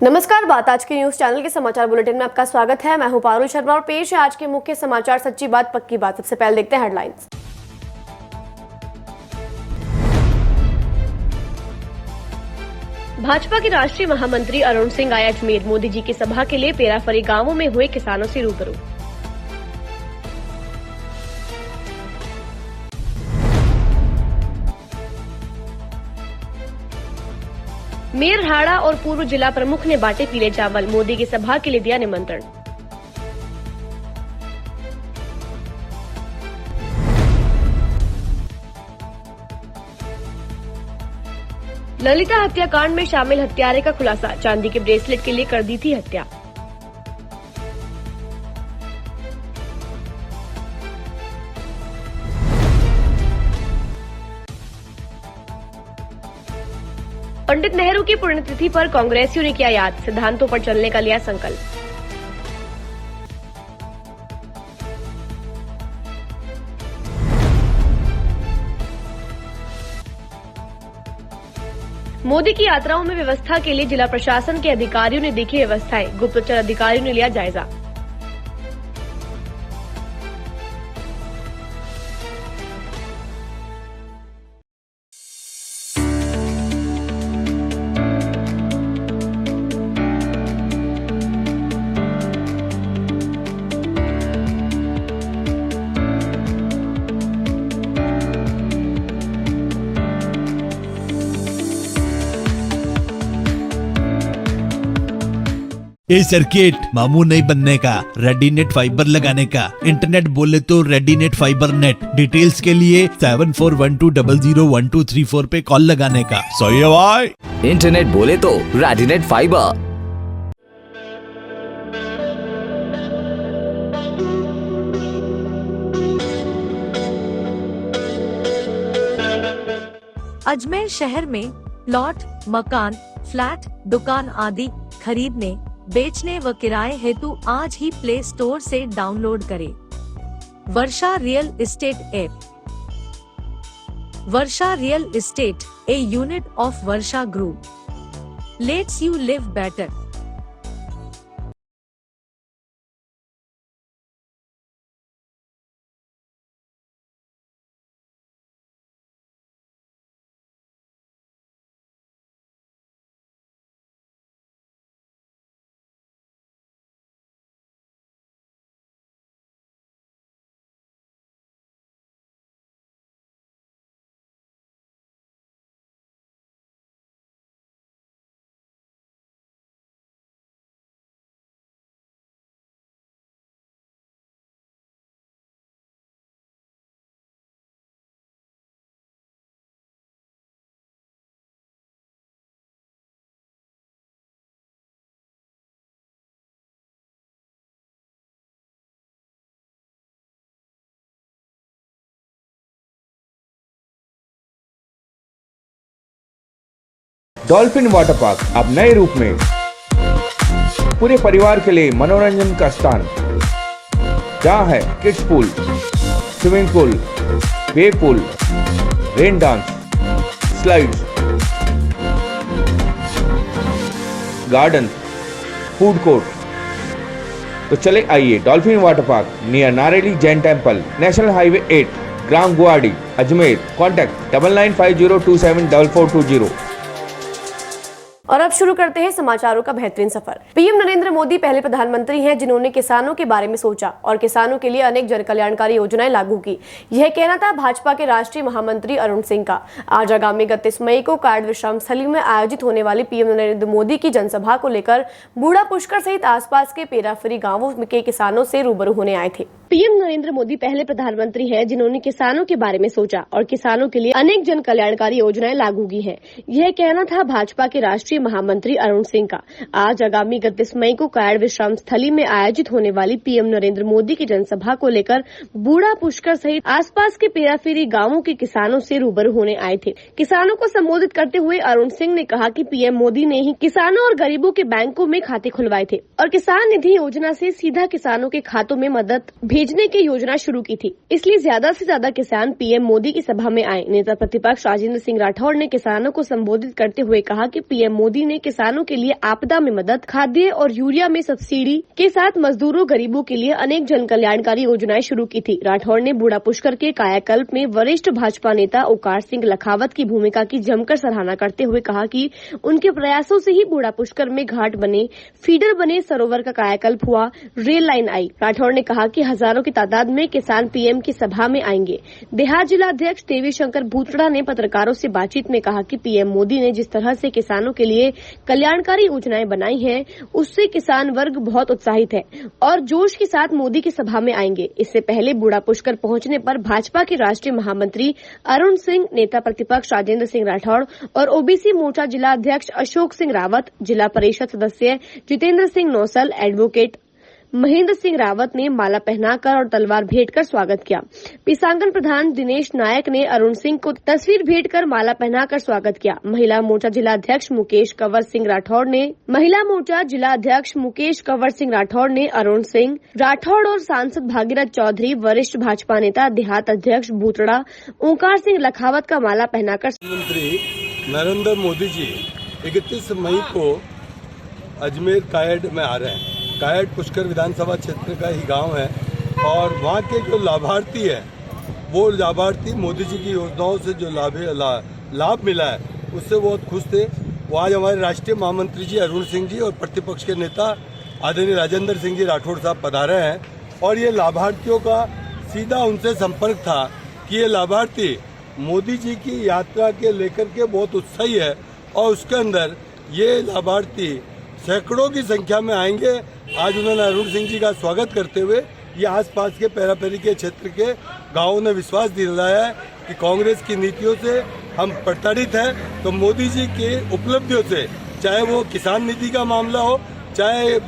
नमस्कार, बात आज के न्यूज चैनल के समाचार बुलेटिन में आपका स्वागत है। मैं हूं पारुल शर्मा और पेश है आज के मुख्य समाचार। सच्ची बात पक्की बात। सबसे पहले देखते हैं हेडलाइंस। भाजपा के राष्ट्रीय महामंत्री अरुण सिंह आए अजमेर। मोदी जी की सभा के लिए पेराफरी गांवों में हुए किसानों से रूबरू। मेयर हाड़ा और पूर्व जिला प्रमुख ने बांटे पीले चावल। मोदी की सभा के लिए दिया निमंत्रण। ललिता हत्याकांड में शामिल हत्यारे का खुलासा। चांदी के ब्रेसलेट के लिए कर दी थी हत्या। पंडित नेहरू की पुण्यतिथि पर कांग्रेसियों ने किया याद। सिद्धांतों पर चलने का लिया संकल्प। मोदी की यात्राओं में व्यवस्था के लिए जिला प्रशासन के अधिकारियों ने देखी व्यवस्थाएं। गुप्तचर अधिकारियों ने लिया जायजा। ये सर्किट मामू नहीं बनने का, रेडीनेट फाइबर लगाने का। इंटरनेट बोले तो रेडीनेट फाइबर नेट। डिटेल्स के लिए 7412001234 पे कॉल लगाने का। सही है भाई। इंटरनेट बोले तो रेडीनेट फाइबर। अजमेर शहर में प्लॉट, मकान, फ्लैट, दुकान आदि खरीदने, बेचने व किराए हेतु आज ही प्ले स्टोर से डाउनलोड करें Varsha real estate app. Varsha real estate, a unit of Varsha group, lets you live better. Dolphin water park अब नए रूप में पूरे परिवार के लिए मनोरंजन का स्थान, जहां है kids pool, swimming pool, wave pool, rain dance, slides, garden, food court. तो चले आइए dolphin water park near Nareli Jain temple, national highway 8, ग्राम गुवाहाटी, अजमेर। कॉन्टैक्ट 9950274420। और अब शुरू करते हैं समाचारों का बेहतरीन सफर। पीएम नरेंद्र मोदी पहले प्रधानमंत्री हैं जिन्होंने किसानों के बारे में सोचा और किसानों के लिए अनेक जन कल्याणकारी योजनाएं लागू की। यह कहना था भाजपा के राष्ट्रीय महामंत्री अरुण सिंह का। आज आगामी 31 मई को कार्ड विश्राम स्थली में आयोजित होने वाली पीएम नरेंद्र मोदी की जनसभा को लेकर बूढ़ा पुष्कर सहित आसपास के पेराफरी गाँवों के किसानों से रूबरू होने आए थे। पीएम नरेंद्र मोदी पहले प्रधानमंत्री हैं जिन्होंने किसानों के बारे में सोचा और किसानों के लिए अनेक जन कल्याणकारी योजनाएं लागू की हैं। यह कहना था भाजपा के राष्ट्रीय महामंत्री अरुण सिंह का। आज आगामी 31 मई को कायड़ विश्राम स्थली में आयोजित होने वाली पीएम नरेंद्र मोदी की जनसभा को लेकर बूढ़ा पुष्कर सहित आसपास के पेराफेरी गांवों के किसानों से रूबरू होने आए थे। किसानों को संबोधित करते हुए अरुण सिंह ने कहा कि पीएम मोदी ने ही किसानों और गरीबों के बैंकों में खाते खुलवाए थे और किसान निधि योजना से सीधा किसानों के खातों में मदद भेजने की योजना शुरू की थी। इसलिए ज्यादा से ज्यादा किसान पीएम मोदी की सभा में आए। नेता प्रतिपक्ष राजेंद्र सिंह राठौड़ ने किसानों को संबोधित करते हुए कहा कि पीएम मोदी ने किसानों के लिए आपदा में मदद, खाद्य और यूरिया में सब्सिडी के साथ मजदूरों, गरीबों के लिए अनेक जन कल्याणकारी योजनाएं शुरू की थी। राठौड़ ने बूढ़ा पुष्कर के कायाकल्प में वरिष्ठ भाजपा नेता ओंकार सिंह लखावत की भूमिका की जमकर सराहना करते हुए कहा कि उनके प्रयासों से ही बूढ़ा पुष्कर में घाट बने, फीडर बने, सरोवर का कायाकल्प हुआ, रेल लाइन आई। राठौड़ ने कहा कि हजारों की तादाद में किसान पीएम की सभा में आएंगे। देहात जिला अध्यक्ष देवी शंकर भूतड़ा ने पत्रकारों से बातचीत में कहा कि पीएम मोदी ने जिस तरह से किसानों के लिए कल्याणकारी योजनाएं बनाई हैं, उससे किसान वर्ग बहुत उत्साहित है और जोश के साथ मोदी की सभा में आएंगे। इससे पहले बूढ़ा पुष्कर पहुंचने पर भाजपा के राष्ट्रीय महामंत्री अरुण सिंह, नेता प्रतिपक्ष राजेंद्र सिंह राठौड़ और ओबीसी मोर्चा जिला अध्यक्ष अशोक सिंह रावत, जिला परिषद सदस्य जितेंद्र सिंह नौसल, एडवोकेट महेंद्र सिंह रावत ने माला पहनाकर और तलवार भेंट कर स्वागत किया। पिसांगन प्रधान दिनेश नायक ने अरुण सिंह को तस्वीर भेंट कर माला पहनाकर स्वागत किया। महिला मोर्चा जिला अध्यक्ष मुकेश कंवर सिंह राठौड़ ने अरुण सिंह राठौड़ और सांसद भागीरथ चौधरी, वरिष्ठ भाजपा नेता देहात अध्यक्ष भूतड़ा, ओंकार सिंह लखावत का माला पहनाकर प्रधानमंत्री नरेंद्र मोदी जी 31 मई को अजमेर कायड में आ रहे हैं। कायड पुष्कर विधानसभा क्षेत्र का ही गांव है और वहाँ के जो लाभार्थी है, वो लाभार्थी मोदी जी की योजनाओं से जो लाभ मिला है, उससे बहुत खुश थे। वो आज हमारे राष्ट्रीय महामंत्री जी अरुण सिंह जी और प्रतिपक्ष के नेता आदरणीय राजेंद्र सिंह जी राठौड़ साहब पधारे हैं और ये लाभार्थियों का सीधा उनसे संपर्क था कि ये लाभार्थी मोदी जी की यात्रा के लेकर के बहुत उत्साही है और उसके अंदर ये लाभार्थी सैकड़ों की संख्या में आएंगे। आज उन्होंने अरुण सिंह जी का स्वागत करते हुए ये आसपास के पेरापेरी के क्षेत्र के गांवों ने विश्वास दिलाया है कि कांग्रेस की नीतियों से हम प्रताड़ित हैं, तो मोदी जी की उपलब्धियों से, चाहे वो किसान नीति का मामला हो, चाहे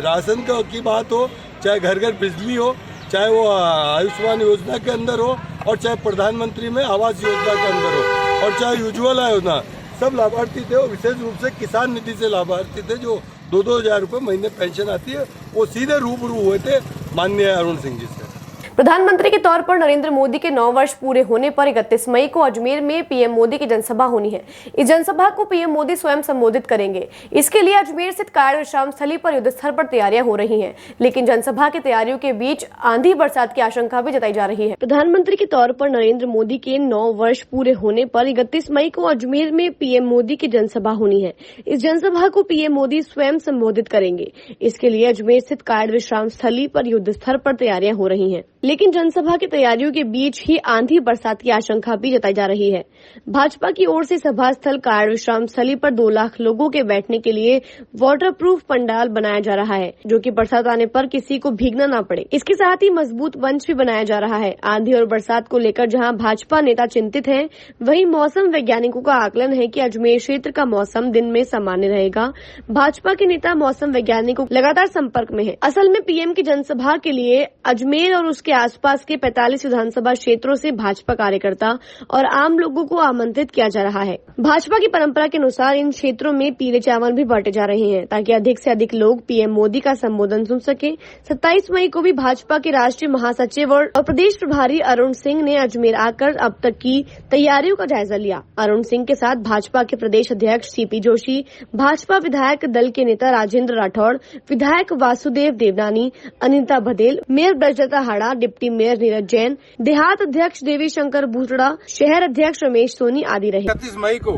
राशन की बात हो, चाहे घर घर बिजली हो, चाहे वो आयुष्मान योजना के अंदर हो और चाहे प्रधानमंत्री में आवास योजना के अंदर हो और चाहे उज्ज्वला योजना, सब लाभार्थी थे और विशेष रूप से किसान निधि से लाभार्थी थे जो 2-2 हजार रुपये महीने पेंशन आती है, वो सीधे रूबरू हुए थे माननीय अरुण सिंह जी से। प्रधानमंत्री के तौर पर नरेंद्र मोदी के 9 वर्ष पूरे होने पर 31 मई को अजमेर में पीएम मोदी की जनसभा होनी है। इस जनसभा को पीएम मोदी स्वयं संबोधित करेंगे। इसके लिए अजमेर स्थित कायड़ विश्राम स्थली पर युद्धस्तर पर तैयारियां हो रही हैं, लेकिन जनसभा की तैयारियों के बीच आंधी बरसात की आशंका भी जताई जा रही है। प्रधानमंत्री के तौर पर नरेंद्र मोदी के 9 वर्ष पूरे होने पर 31 मई को अजमेर में पीएम मोदी की जनसभा होनी है। इस जनसभा को पीएम मोदी स्वयं संबोधित करेंगे। इसके लिए अजमेर स्थित कायड़ विश्राम स्थली पर युद्धस्तर पर तैयारियां हो रही हैं, लेकिन जनसभा की तैयारियों के बीच ही आंधी बरसात की आशंका भी जताई जा रही है। भाजपा की ओर से सभा स्थल कायड़ विश्राम स्थली पर 2 लाख लोगों के बैठने के लिए वाटरप्रूफ पंडाल बनाया जा रहा है, जो कि बरसात आने पर किसी को भीगना न पड़े। इसके साथ ही मजबूत मंच भी बनाया जा रहा है। आंधी और बरसात को लेकर जहां भाजपा नेता चिंतित हैं, वहीं मौसम वैज्ञानिकों का आकलन है कि अजमेर क्षेत्र का मौसम दिन में सामान्य रहेगा। भाजपा के नेता मौसम वैज्ञानिकों लगातार संपर्क में है। असल में पीएम की जनसभा के लिए अजमेर और उसके आसपास के 45 विधानसभा क्षेत्रों से भाजपा कार्यकर्ता और आम लोगों को आमंत्रित किया जा रहा है। भाजपा की परंपरा के अनुसार इन क्षेत्रों में पीले चावल भी बांटे जा रहे हैं, ताकि अधिक से अधिक लोग पीएम मोदी का संबोधन सुन सके। 27 मई को भी भाजपा के राष्ट्रीय महासचिव और प्रदेश प्रभारी अरुण सिंह ने अजमेर आकर अब तक की तैयारियों का जायजा लिया। अरुण सिंह के साथ भाजपा के प्रदेश अध्यक्ष सीपी जोशी, भाजपा विधायक दल के नेता राजेंद्र राठौड़, विधायक वासुदेव देवनानी, अनिता बघेल, मेयर ब्रजलता हाड़ा, डिप्टी मेयर नीरज जैन, देहात अध्यक्ष देवी शंकर भूतड़ा, शहर अध्यक्ष रमेश सोनी आदि रहे। 31 मई को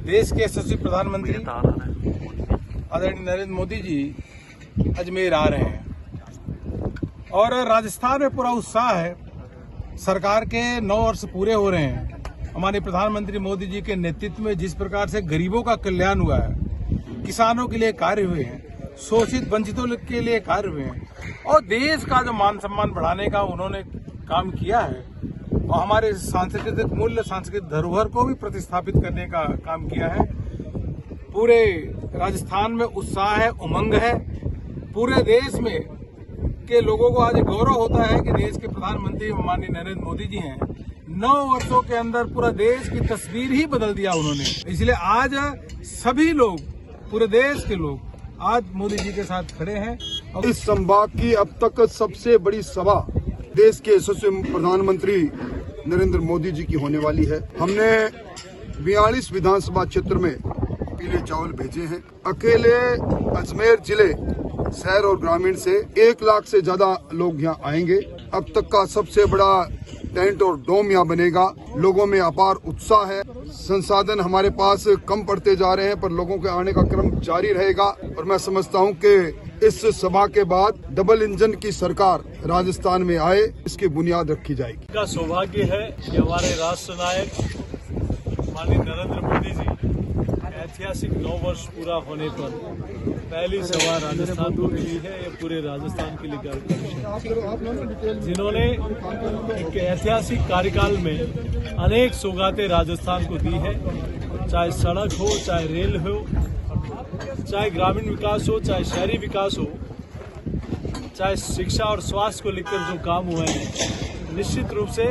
देश के यशस्वी प्रधानमंत्री आदरणीय नरेंद्र मोदी जी अजमेर आ रहे हैं और राजस्थान में पूरा उत्साह है। सरकार के 9 वर्ष पूरे हो रहे हैं। हमारे प्रधानमंत्री मोदी जी के नेतृत्व में जिस प्रकार से गरीबों का कल्याण हुआ है, किसानों के लिए कार्य हुए हैं, शोषित वंचितों के लिए कार्य हुए हैं और देश का जो मान सम्मान बढ़ाने का उन्होंने काम किया है और हमारे सांस्कृतिक मूल्य, सांस्कृतिक धरोहर को भी प्रतिस्थापित करने का काम किया है। पूरे राजस्थान में उत्साह है, उमंग है। पूरे देश में के लोगों को आज गौरव होता है कि देश के प्रधानमंत्री माननीय नरेंद्र मोदी जी हैं। 9 वर्षों के अंदर पूरा देश की तस्वीर ही बदल दिया उन्होंने। इसलिए आज सभी लोग, पूरे देश के लोग आज मोदी जी के साथ खड़े हैं। और इस संभाग की अब तक सबसे बड़ी सभा देश के यशस्वी प्रधानमंत्री नरेंद्र मोदी जी की होने वाली है। हमने 42 विधानसभा क्षेत्र में पीले चावल भेजे हैं। अकेले अजमेर जिले शहर और ग्रामीण से 1 लाख से ज्यादा लोग यहाँ आएंगे। अब तक का सबसे बड़ा टेंट और डोम यहाँ बनेगा। लोगों में अपार उत्साह है। संसाधन हमारे पास कम पड़ते जा रहे हैं पर लोगों के आने का क्रम जारी रहेगा और मैं समझता हूँ कि इस सभा के बाद डबल इंजन की सरकार राजस्थान में आए, इसकी बुनियाद रखी जाएगी। का सौभाग्य है कि हमारे राष्ट्र नायक माननीय नरेंद्र मोदी जी ऐतिहासिक 9 वर्ष पूरा होने पर पहली सभा राजस्थान को मिली है। ये पूरे राजस्थान के लिए गर्व है, जिन्होंने एक ऐतिहासिक कार्यकाल में अनेक सौगातें राजस्थान को दी है। चाहे सड़क हो, चाहे रेल हो, चाहे ग्रामीण विकास हो, चाहे शहरी विकास हो, चाहे शिक्षा और स्वास्थ्य को लेकर जो काम हुए हैं, निश्चित रूप से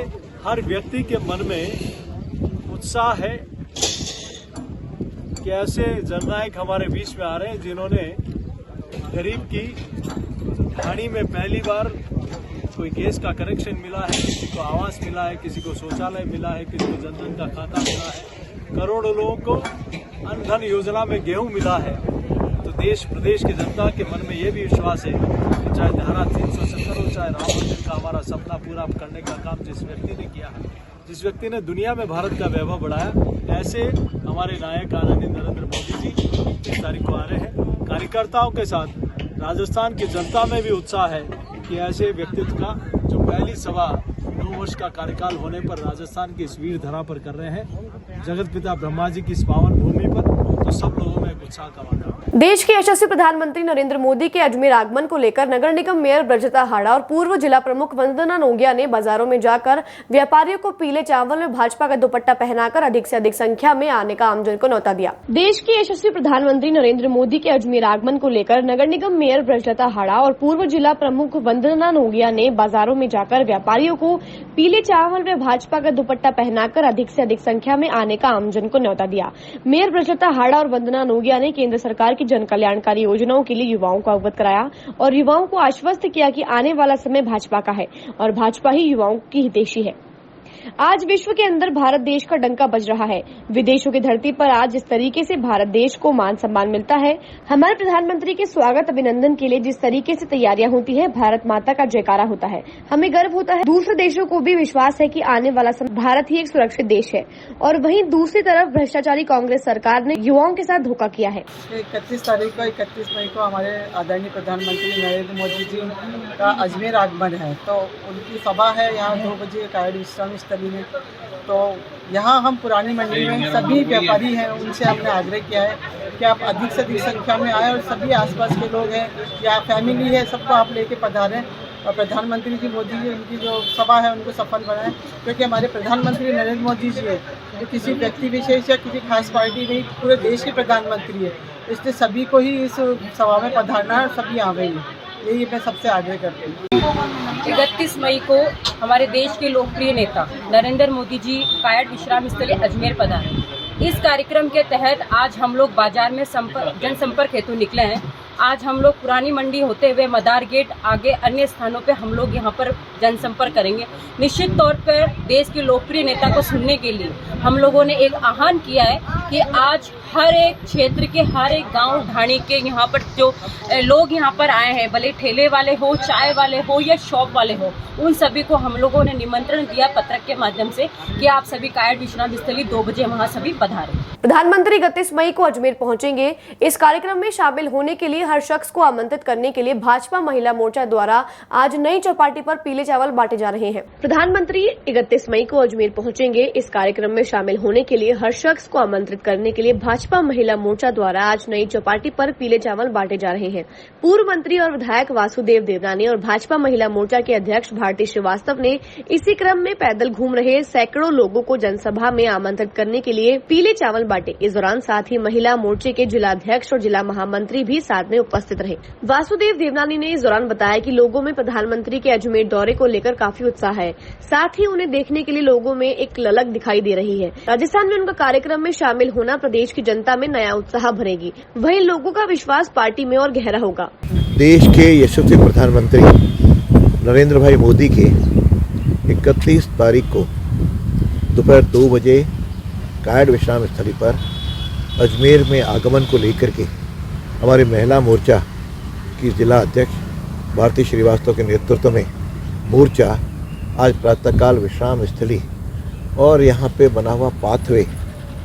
हर व्यक्ति के मन में उत्साह है कि ऐसे जननायक हमारे बीच में आ रहे हैं जिन्होंने गरीब की ढाणी में पहली बार कोई गैस का कनेक्शन मिला है, किसी को आवास मिला है, किसी को शौचालय मिला है, किसी को जनधन का खाता मिला है, करोड़ों लोगों को अन्न धन योजना में गेहूं मिला है। तो देश प्रदेश की जनता के मन में ये भी विश्वास है कि चाहे धारा 370 हो, चाहे राम मंदिर का हमारा सपना पूरा करने का काम जिस व्यक्ति ने किया है, जिस व्यक्ति ने दुनिया में भारत का वैभव बढ़ाया, ऐसे हमारे नायक आदरणीय नरेंद्र मोदी जी 21 तारीख को आ रहे हैं। कार्यकर्ताओं के साथ राजस्थान की जनता में भी उत्साह है कि ऐसे व्यक्तित्व का जो पहली सभा 9 वर्ष का कार्यकाल होने पर राजस्थान की इस वीर धरा पर कर रहे हैं, जगत पिता ब्रह्मा जी की इस पावन भूमि पर, तो सब लोगों में उत्साह का वातावरण। देश के यशस्वी प्रधानमंत्री नरेंद्र मोदी के अजमेर आगमन को लेकर नगर निगम मेयर ब्रजता हाड़ा और पूर्व जिला प्रमुख वंदना नोगिया ने बाजारों में जाकर व्यापारियों को पीले चावल में भाजपा का दुपट्टा पहनाकर अधिक से अधिक संख्या में आने का आमजन को न्योता दिया। देश के यशस्वी प्रधानमंत्री नरेंद्र मोदी के अजमेर आगमन को लेकर नगर निगम मेयर ब्रजता हाड़ा और पूर्व जिला प्रमुख वंदना नोगिया ने बाजारों में जाकर व्यापारियों को पीले चावल में भाजपा का दुपट्टा पहनाकर अधिक से अधिक संख्या में आने का आमजन को न्योता दिया। मेयर ब्रजता हाड़ा और वंदना नोगिया ने केंद्र सरकार की जन कल्याणकारी योजनाओं के लिए युवाओं को अवगत कराया और युवाओं को आश्वस्त किया कि आने वाला समय भाजपा का है और भाजपा ही युवाओं की हितैषी है। आज विश्व के अंदर भारत देश का डंका बज रहा है। विदेशों की धरती पर आज जिस तरीके से भारत देश को मान सम्मान मिलता है, हमारे प्रधानमंत्री के स्वागत अभिनंदन के लिए जिस तरीके से तैयारियां होती है, भारत माता का जयकारा होता है, हमें गर्व होता है। दूसरे देशों को भी विश्वास है कि आने वाला समय भारत ही एक सुरक्षित देश है। और वहीं दूसरी तरफ भ्रष्टाचारी कांग्रेस सरकार ने युवाओं के साथ धोखा किया है। 31 मई को हमारे आदरणीय प्रधानमंत्री नरेंद्र मोदी जी का अजमेर आगमन है, तो उनकी सभा है यहाँ 2 बजे कायड़ विश्राम स्थली में। तो यहाँ हम पुरानी मंडी में सभी व्यापारी हैं, उनसे हमने आग्रह किया है कि आप अधिक से अधिक संख्या में आए और सभी आसपास के लोग हैं या फैमिली है, सबको आप लेके पधारें और प्रधानमंत्री जी मोदी जी उनकी जो सभा है उनको सफल बनाएं, क्योंकि हमारे प्रधानमंत्री नरेंद्र मोदी जी है, तो किसी व्यक्ति विशेष या किसी खास पार्टी नहीं, पूरे देश के प्रधानमंत्री है, इसलिए सभी को ही इस सभा में पधारना है और सभी आ गई है, यही मैं सबसे आग्रह करती हूँ। 31 मई को हमारे देश के लोकप्रिय नेता नरेंद्र मोदी जी कायड़ विश्राम स्थली अजमेर पधारे। इस कार्यक्रम के तहत आज हम लोग बाजार में जनसंपर्क हेतु निकले हैं। आज हम लोग पुरानी मंडी होते हुए मदार गेट आगे अन्य स्थानों पे हम लोग यहाँ पर जनसंपर्क करेंगे। निश्चित तौर पर देश के लोकप्रिय नेता को सुनने के लिए हम लोगों ने एक आह्वान किया है कि आज हर एक क्षेत्र के हर एक गांव ढाणी के यहाँ पर जो लोग यहाँ पर आए हैं, भले ठेले वाले हो, चाय वाले हो या शॉप वाले हो, उन सभी को हम लोगों ने निमंत्रण दिया पत्रक के माध्यम से कि आप सभी कायड़ विश्राम स्थली 2 बजे वहाँ सभी पधारें। प्रधानमंत्री 31 मई को अजमेर पहुंचेंगे। इस कार्यक्रम में शामिल होने के लिए हर शख्स को आमंत्रित करने के लिए भाजपा महिला मोर्चा द्वारा आज नई चौपाटी पर पीले चावल बांटे जा रहे हैं। प्रधानमंत्री 31 मई को अजमेर पहुंचेंगे। इस कार्यक्रम में शामिल होने के लिए हर शख्स को आमंत्रित करने के लिए भाजपा महिला मोर्चा द्वारा आज नई चौपाटी पर पीले चावल बांटे जा रहे हैं। पूर्व मंत्री और विधायक वासुदेव देवनानी और भाजपा महिला मोर्चा के अध्यक्ष भारती श्रीवास्तव ने इसी क्रम में पैदल घूम रहे सैकड़ों लोगों को जनसभा में आमंत्रित करने के लिए पीले चावल बांटे। इस दौरान साथ ही महिला मोर्चे के जिलाध्यक्ष और जिला महामंत्री भी साथ में में उपस्थित रहे। वासुदेव देवनानी ने इस दौरान बताया कि लोगों में प्रधानमंत्री के अजमेर दौरे को लेकर काफी उत्साह है, साथ ही उन्हें देखने के लिए लोगों में एक ललक दिखाई दे रही है। राजस्थान में उनका कार्यक्रम में शामिल होना प्रदेश की जनता में नया उत्साह भरेगी, वहीं लोगों का विश्वास पार्टी में और गहरा होगा। देश के यशस्वी प्रधानमंत्री नरेंद्र भाई मोदी के 31 तारीख को दोपहर 2 बजे कायड़ विश्राम स्थली पर अजमेर में आगमन को लेकर के हमारे महिला मोर्चा की जिला अध्यक्ष भारती श्रीवास्तव के नेतृत्व में मोर्चा आज प्रातःकाल विश्राम स्थली और यहाँ पे बना हुआ पाथवे,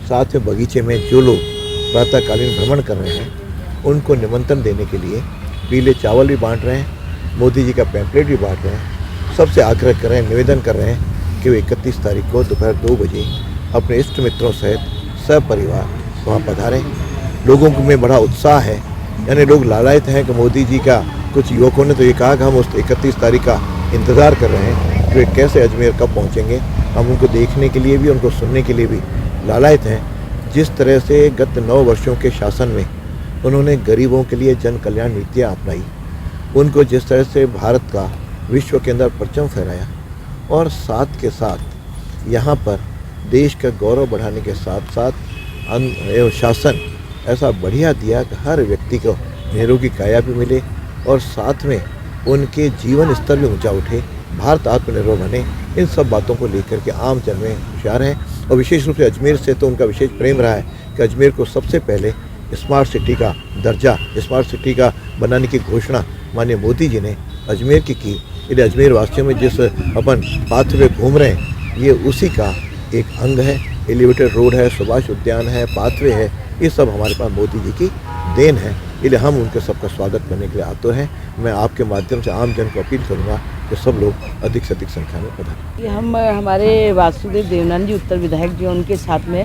साथ में बगीचे में जो लोग प्रातःकालीन भ्रमण कर रहे हैं उनको निमंत्रण देने के लिए पीले चावल भी बांट रहे हैं, मोदी जी का पैम्पलेट भी बांट रहे हैं। सबसे आग्रह कर रहे हैं, निवेदन कर रहे हैं कि वे 31 तारीख को दोपहर 2 बजे अपने इष्ट मित्रों सहित सपरिवार वहाँ पधारें। लोगों में बड़ा उत्साह है, यानी लोग लालायित हैं कि मोदी जी का, कुछ युवकों ने तो ये कहा कि हम उस 31 तारीख का इंतज़ार कर रहे हैं कि वे कैसे अजमेर कब पहुँचेंगे। हम उनको देखने के लिए भी, उनको सुनने के लिए भी लालायित हैं। जिस तरह से गत 9 वर्षों के शासन में उन्होंने गरीबों के लिए जन कल्याण नीतियाँ अपनाई, उनको जिस तरह से भारत का विश्व के अंदर परचम फहराया और साथ के साथ यहाँ पर देश का गौरव बढ़ाने के साथ साथ शासन ऐसा बढ़िया दिया कि हर व्यक्ति को निरोगी काया भी मिले और साथ में उनके जीवन स्तर भी ऊंचा उठे, भारत आत्मनिर्भर बने। इन सब बातों को लेकर के आम जन में होशियार हैं और विशेष रूप से अजमेर से तो उनका विशेष प्रेम रहा है कि अजमेर को सबसे पहले स्मार्ट सिटी का दर्जा, स्मार्ट सिटी का बनाने की घोषणा माननीय मोदी जी ने अजमेर की इसलिए अजमेर वासियों में जिस अपन पाथवे घूम रहे हैं ये उसी का एक अंग है। एलिवेटेड रोड है, सुभाष उद्यान है, पाथवे है, ये सब हमारे पास मोदी जी की देन है। इसलिए हम उनके सबका स्वागत करने के लिए आतुर हैं। मैं आपके माध्यम से आम जन को अपील करूंगा कि सब लोग अधिक से अधिक संख्या में पधारें। हम हमारे वासुदेव देवनानी जी उत्तर विधायक जी उनके साथ में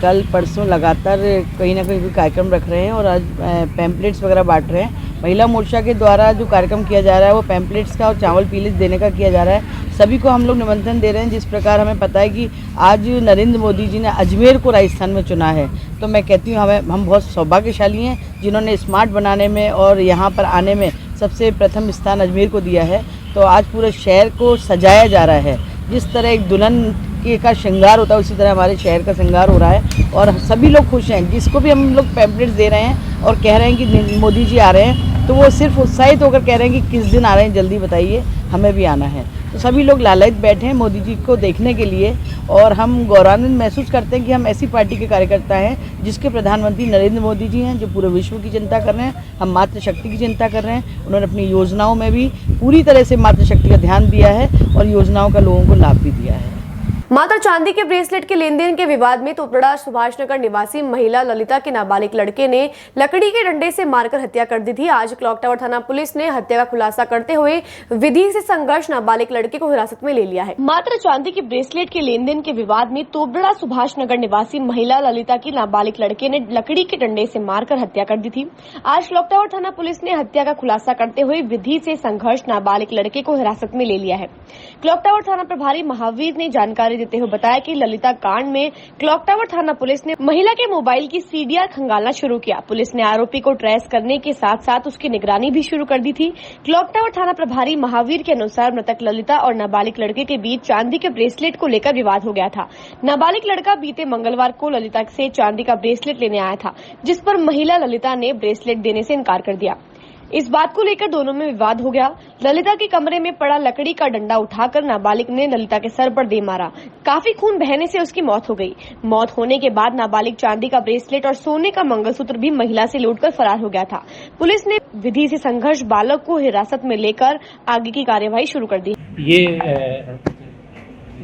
कल परसों लगातार कहीं ना कहीं कार्यक्रम रख रहे हैं और आज पैम्पलेट्स वगैरह बांट रहे हैं। महिला मोर्चा के द्वारा जो कार्यक्रम किया जा रहा है वो पैम्पलेट्स का और चावल पीले देने का किया जा रहा है। सभी को हम लोग निमंत्रण दे रहे हैं। जिस प्रकार हमें पता है कि आज नरेंद्र मोदी जी ने अजमेर को राजस्थान में चुना है, तो मैं कहती हूँ हम बहुत सौभाग्यशाली हैं जिन्होंने स्मार्ट बनाने में और यहाँ पर आने में सबसे प्रथम स्थान अजमेर को दिया है। तो आज पूरे शहर को सजाया जा रहा है। जिस तरह एक दुल्हन का श्रृंगार होता है उसी तरह हमारे शहर का श्रृंगार हो रहा है और सभी लोग खुश हैं। जिसको भी हम लोग पैम्पलेट्स दे रहे हैं और कह रहे हैं कि मोदी जी आ रहे हैं, तो वो सिर्फ उत्साहित होकर कह रहे हैं कि किस दिन आ रहे हैं, जल्दी बताइए, हमें भी आना है। तो सभी लोग लालायित बैठे हैं मोदी जी को देखने के लिए और हम गौरवान्वित महसूस करते हैं कि हम ऐसी पार्टी के कार्यकर्ता हैं जिसके प्रधानमंत्री नरेंद्र मोदी जी हैं, जो पूरे विश्व की चिंता कर रहे हैं। हम मातृशक्ति की चिंता कर रहे हैं। उन्होंने अपनी योजनाओं में भी पूरी तरह से मातृशक्ति का ध्यान दिया है और योजनाओं का लोगों को लाभ भी दिया है। माता चांदी के ब्रेसलेट के लेन देन के विवाद में तोपड़ा सुभाष नगर निवासी महिला ललिता के नाबालिग लड़के ने लकड़ी के डंडे से मारकर हत्या कर दी थी। आज क्लॉक टावर थाना पुलिस ने हत्या का खुलासा करते हुए विधि से संघर्ष नाबालिग लड़के को हिरासत में ले लिया है। माता चांदी के ब्रेसलेट के लेन देन के विवाद में तोपड़ा सुभाष नगर निवासी महिला ललिता की नाबालिग लड़के ने लकड़ी के डंडे से मारकर हत्या कर दी थी। आज क्लॉक टावर थाना पुलिस ने हत्या का खुलासा करते हुए विधि से संघर्ष नाबालिग लड़के को हिरासत में ले लिया है। क्लॉक टावर थाना प्रभारी महावीर ने जानकारी देते हुए बताया कि ललिता कांड में क्लॉक टावर थाना पुलिस ने महिला के मोबाइल की सीडीआर खंगालना शुरू किया। पुलिस ने आरोपी को ट्रेस करने के साथ साथ उसकी निगरानी भी शुरू कर दी थी। क्लॉक टावर थाना प्रभारी महावीर के अनुसार मृतक ललिता और नाबालिग लड़के के बीच चांदी के ब्रेसलेट को लेकर विवाद हो गया था। नाबालिग लड़का बीते मंगलवार को ललिता से चांदी का ब्रेसलेट लेने आया था, जिस पर महिला ललिता ने ब्रेसलेट देने से इनकार कर दिया। इस बात को लेकर दोनों में विवाद हो गया। ललिता के कमरे में पड़ा लकड़ी का डंडा उठाकर नाबालिग ने ललिता के सर पर दे मारा। काफी खून बहने से उसकी मौत हो गई। मौत होने के बाद नाबालिग चांदी का ब्रेसलेट और सोने का मंगलसूत्र भी महिला से लूटकर फरार हो गया था। पुलिस ने विधि से संघर्ष बालक को हिरासत में लेकर आगे की कार्यवाही शुरू कर दी। ये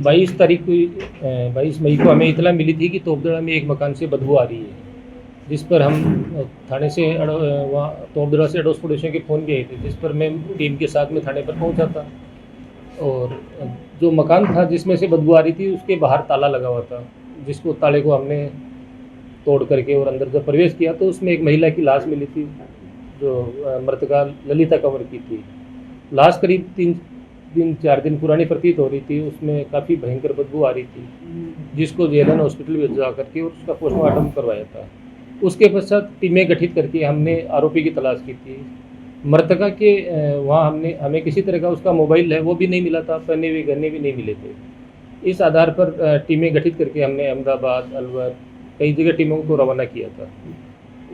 22 मई को हमें इतला मिली थी कि तोपदड़ा में एक मकान से बदबू आ रही है, जिस पर हम थाने से वहाँ तोपदड़ा से अड़ोस पड़ोसियों के फ़ोन किए थे, जिस पर मैं टीम के साथ में थाने पर पहुँचा था। और जो मकान था जिसमें से बदबू आ रही थी उसके बाहर ताला लगा हुआ था, जिसको ताले को हमने तोड़ करके और अंदर जब प्रवेश किया तो उसमें एक महिला की लाश मिली थी, जो मृतका ललिता कंवर की थी। लाश करीब 3-4 दिन पुरानी प्रतीत हो रही थी। उसमें काफ़ी भयंकर बदबू आ रही थी, जिसको जेलन हॉस्पिटल में जा करके और उसका पोस्टमार्टम करवाया था। उसके पश्चात टीमें गठित करके हमने आरोपी की तलाश की थी। मृतका के वहाँ हमें किसी तरह का उसका मोबाइल है वो भी नहीं मिला था, पहने हुए गहने भी नहीं मिले थे। इस आधार पर टीमें गठित करके हमने अहमदाबाद, अलवर, कई जगह टीमों को रवाना किया था।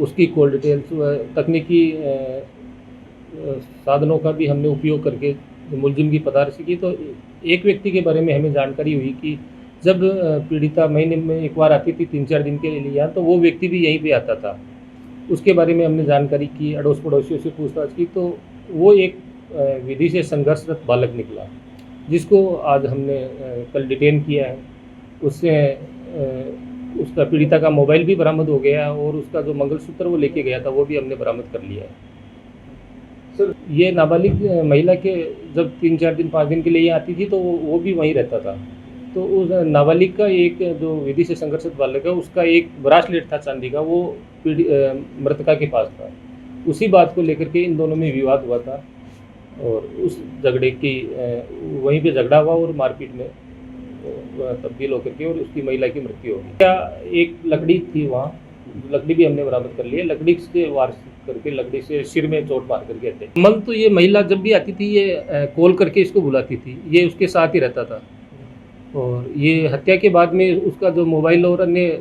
उसकी कॉल डिटेल्स व तकनीकी साधनों का भी हमने उपयोग करके मुलजिम की पताराशी की। तो एक व्यक्ति के बारे में हमें जानकारी हुई कि जब पीड़िता महीने में एक बार आती थी 3-4 दिन के लिए यहाँ, तो वो व्यक्ति भी यहीं पे आता था। उसके बारे में हमने जानकारी की, अड़ोस पड़ोसियों से पूछताछ की, तो वो एक विधि से संघर्षरत बालक निकला, जिसको आज हमने कल डिटेन किया है। उससे उसका पीड़िता का मोबाइल भी बरामद हो गया और उसका जो मंगलसूत्र वो लेके गया था वो भी हमने बरामद कर लिया है। सर, ये नाबालिग महिला के जब 3-4 दिन 5 दिन के लिए आती थी तो वो भी वहीं रहता था। तो उस नाबालिग का एक जो विधि से संघर्षित बालक है उसका एक ब्रासलेट था चांदी का, वो मृतका के पास था। उसी बात को लेकर के इन दोनों में विवाद हुआ था और उस झगड़े की वहीं पे झगड़ा हुआ और मारपीट में तब्दील होकर के और उसकी महिला की मृत्यु हो गई। क्या एक लकड़ी थी वहाँ, लकड़ी भी हमने बरामद कर ली है। लकड़ी से वार करके लकड़ी से सिर में चोट मार करके थे। मन तो ये महिला जब भी आती थी ये कॉल करके इसको बुलाती थी, ये उसके साथ ही रहता था। और ये हत्या के बाद में उसका जो मोबाइल और अन्य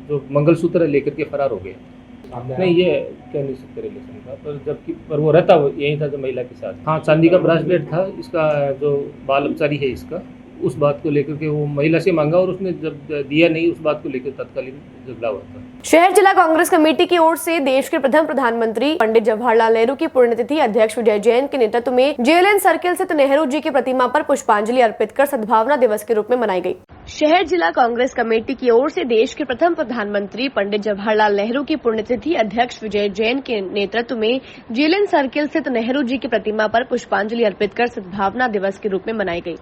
जो मंगलसूत्र लेकर के फरार हो गया। नहीं, ये कह नहीं सकते रिलेशन का, पर वो रहता यही था जो महिला के साथ। हाँ, चांदी का ब्रासलेट था। इसका जो बाल अपचारी है इसका, उस बात को लेकर के वो महिला से मांगा और उसने जब दिया नहीं, उस बात को लेकर तत्कालीन झगड़ा हुआ था। शहर जिला कांग्रेस कमेटी की ओर से देश के प्रथम प्रधानमंत्री पंडित जवाहरलाल नेहरू की पुण्यतिथि अध्यक्ष विजय जैन के नेतृत्व में जेएलएन सर्किल स्थित नेहरू जी की प्रतिमा पर पुष्पांजलि अर्पित कर सद्भावना दिवस के रूप में मनाई गई। शहर जिला कांग्रेस कमेटी की ओर से देश के प्रथम प्रधानमंत्री पंडित जवाहरलाल नेहरू की पुण्यतिथि अध्यक्ष विजय जैन के नेतृत्व में जेएलएन सर्किल स्थित नेहरू जी की प्रतिमा पर पुष्पांजलि अर्पित कर सद्भावना दिवस के रूप में मनाई गई।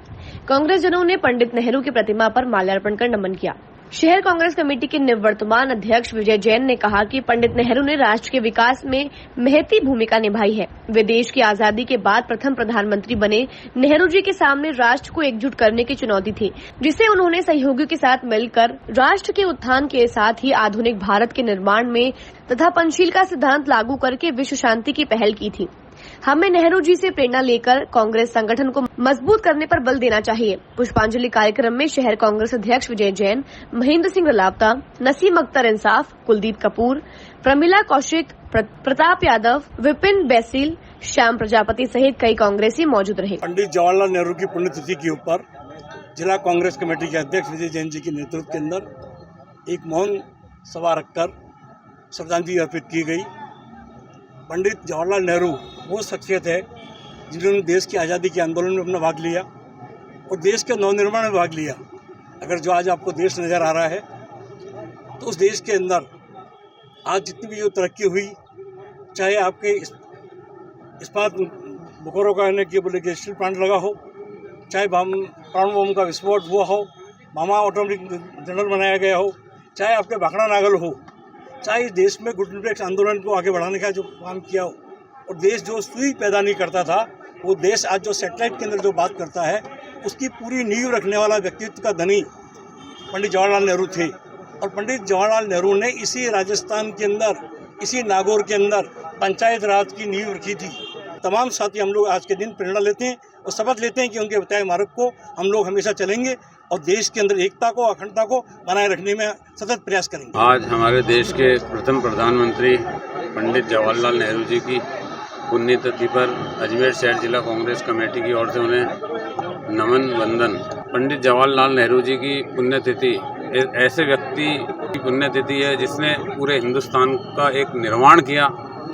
कांग्रेस जनों ने पंडित नेहरू की प्रतिमा पर माल्यार्पण कर नमन किया। शहर कांग्रेस कमेटी के निवर्तमान अध्यक्ष विजय जैन ने कहा कि पंडित नेहरू ने राष्ट्र के विकास में महती भूमिका निभाई है। वे देश की आजादी के बाद प्रथम प्रधानमंत्री बने। नेहरू जी के सामने राष्ट्र को एकजुट करने की चुनौती थी, जिसे उन्होंने सहयोगियों के साथ मिलकर राष्ट्र के उत्थान के साथ ही आधुनिक भारत के निर्माण में तथा पंचशील का सिद्धांत लागू करके विश्व शांति की पहल की थी। हमें नेहरू जी से प्रेरणा लेकर कांग्रेस संगठन को मजबूत करने पर बल देना चाहिए। पुष्पांजलि कार्यक्रम में शहर कांग्रेस अध्यक्ष विजय जैन, महेंद्र सिंह रलावता, नसीम अख्तर इंसाफ, कुलदीप कपूर, प्रमिला कौशिक, प्रताप यादव, विपिन बैसिल, श्याम प्रजापति सहित कई कांग्रेसी मौजूद रहे। पंडित जवाहरलाल नेहरू की पुण्यतिथि के ऊपर जिला कांग्रेस कमेटी के अध्यक्ष विजय जैन जी के नेतृत्व के अंदर एक मौन सभा रखकर श्रद्धांजलि अर्पित की गई। पंडित जवाहरलाल नेहरू वो शख्सियत है जिन्होंने देश की आज़ादी के आंदोलन में अपना भाग लिया और देश के नवनिर्माण में भाग लिया। अगर जो आज आपको देश नज़र आ रहा है तो उस देश के अंदर आज जितनी भी जो तरक्की हुई, चाहे आपके इस्पात बुखारों का कि बोले कि स्टील प्लांट लगा हो, चाहे प्राण बम का विस्फोट हुआ हो, मामा ऑटोमेटिक जनरल बनाया गया हो, चाहे आपके भाखड़ा नागल हो, चाहे इस देश में गुड निरपेक्ष आंदोलन को आगे बढ़ाने का जो काम किया हो, और देश जो सुई पैदा नहीं करता था वो देश आज जो सैटेलाइट के अंदर जो बात करता है उसकी पूरी नींव रखने वाला व्यक्तित्व का धनी पंडित जवाहरलाल नेहरू थे। और पंडित जवाहरलाल नेहरू ने इसी राजस्थान के अंदर, इसी नागौर के अंदर पंचायत राज की नींव रखी थी। तमाम साथी हम लोग आज के दिन प्रेरणा लेते हैं और शपथ लेते हैं कि उनके बताए मार्ग को हम लोग हमेशा चलेंगे और देश के अंदर एकता को, अखंडता को बनाए रखने में सतत प्रयास करेंगे। आज हमारे देश के प्रथम प्रधानमंत्री पंडित जवाहरलाल नेहरू जी की पुण्यतिथि पर अजमेर शहर जिला कांग्रेस कमेटी की ओर से उन्हें नमन वंदन। पंडित जवाहरलाल नेहरू जी की पुण्यतिथि ऐसे व्यक्ति की पुण्यतिथि है जिसने पूरे हिंदुस्तान का एक निर्माण किया,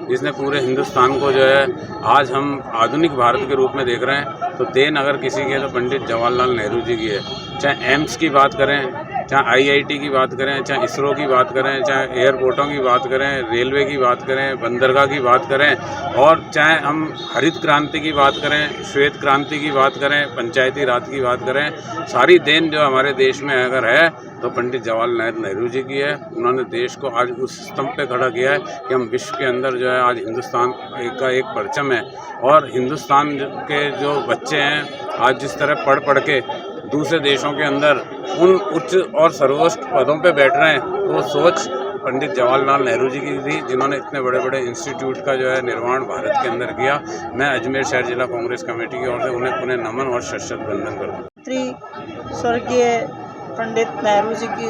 जिसने पूरे हिंदुस्तान को जो है आज हम आधुनिक भारत के रूप में देख रहे हैं। तो देन अगर किसी की है तो पंडित जवाहरलाल नेहरू जी की है। चाहे एम्स की बात करें, चाहे आईआईटी की बात करें, चाहे इसरो की बात करें, चाहे एयरपोर्टों की बात करें, रेलवे की बात करें, बंदरगाह की बात करें, और चाहे हम हरित क्रांति की बात करें, श्वेत क्रांति की बात करें, पंचायती राज की बात करें, सारी देन जो हमारे देश में अगर है तो पंडित जवाहरलाल नेहरू जी की है। उन्होंने देश को आज उस स्तंभ पे खड़ा किया है कि हम विश्व के अंदर जो है आज हिंदुस्तान का एक परचम है। और हिंदुस्तान के जो बच्चे हैं आज जिस तरह पढ़ के दूसरे देशों के अंदर उन उच्च और सर्वोच्च पदों पे बैठ रहे हैं, तो सोच पंडित जवाहरलाल नेहरू जी की थी, जिन्होंने इतने बड़े बड़े इंस्टीट्यूट का जो है निर्माण भारत के अंदर किया। मैं अजमेर शहर जिला कांग्रेस कमेटी की ओर से उन्हें पुनः नमन और शत वंदन करता स्वर्गीय पंडित नेहरू जी की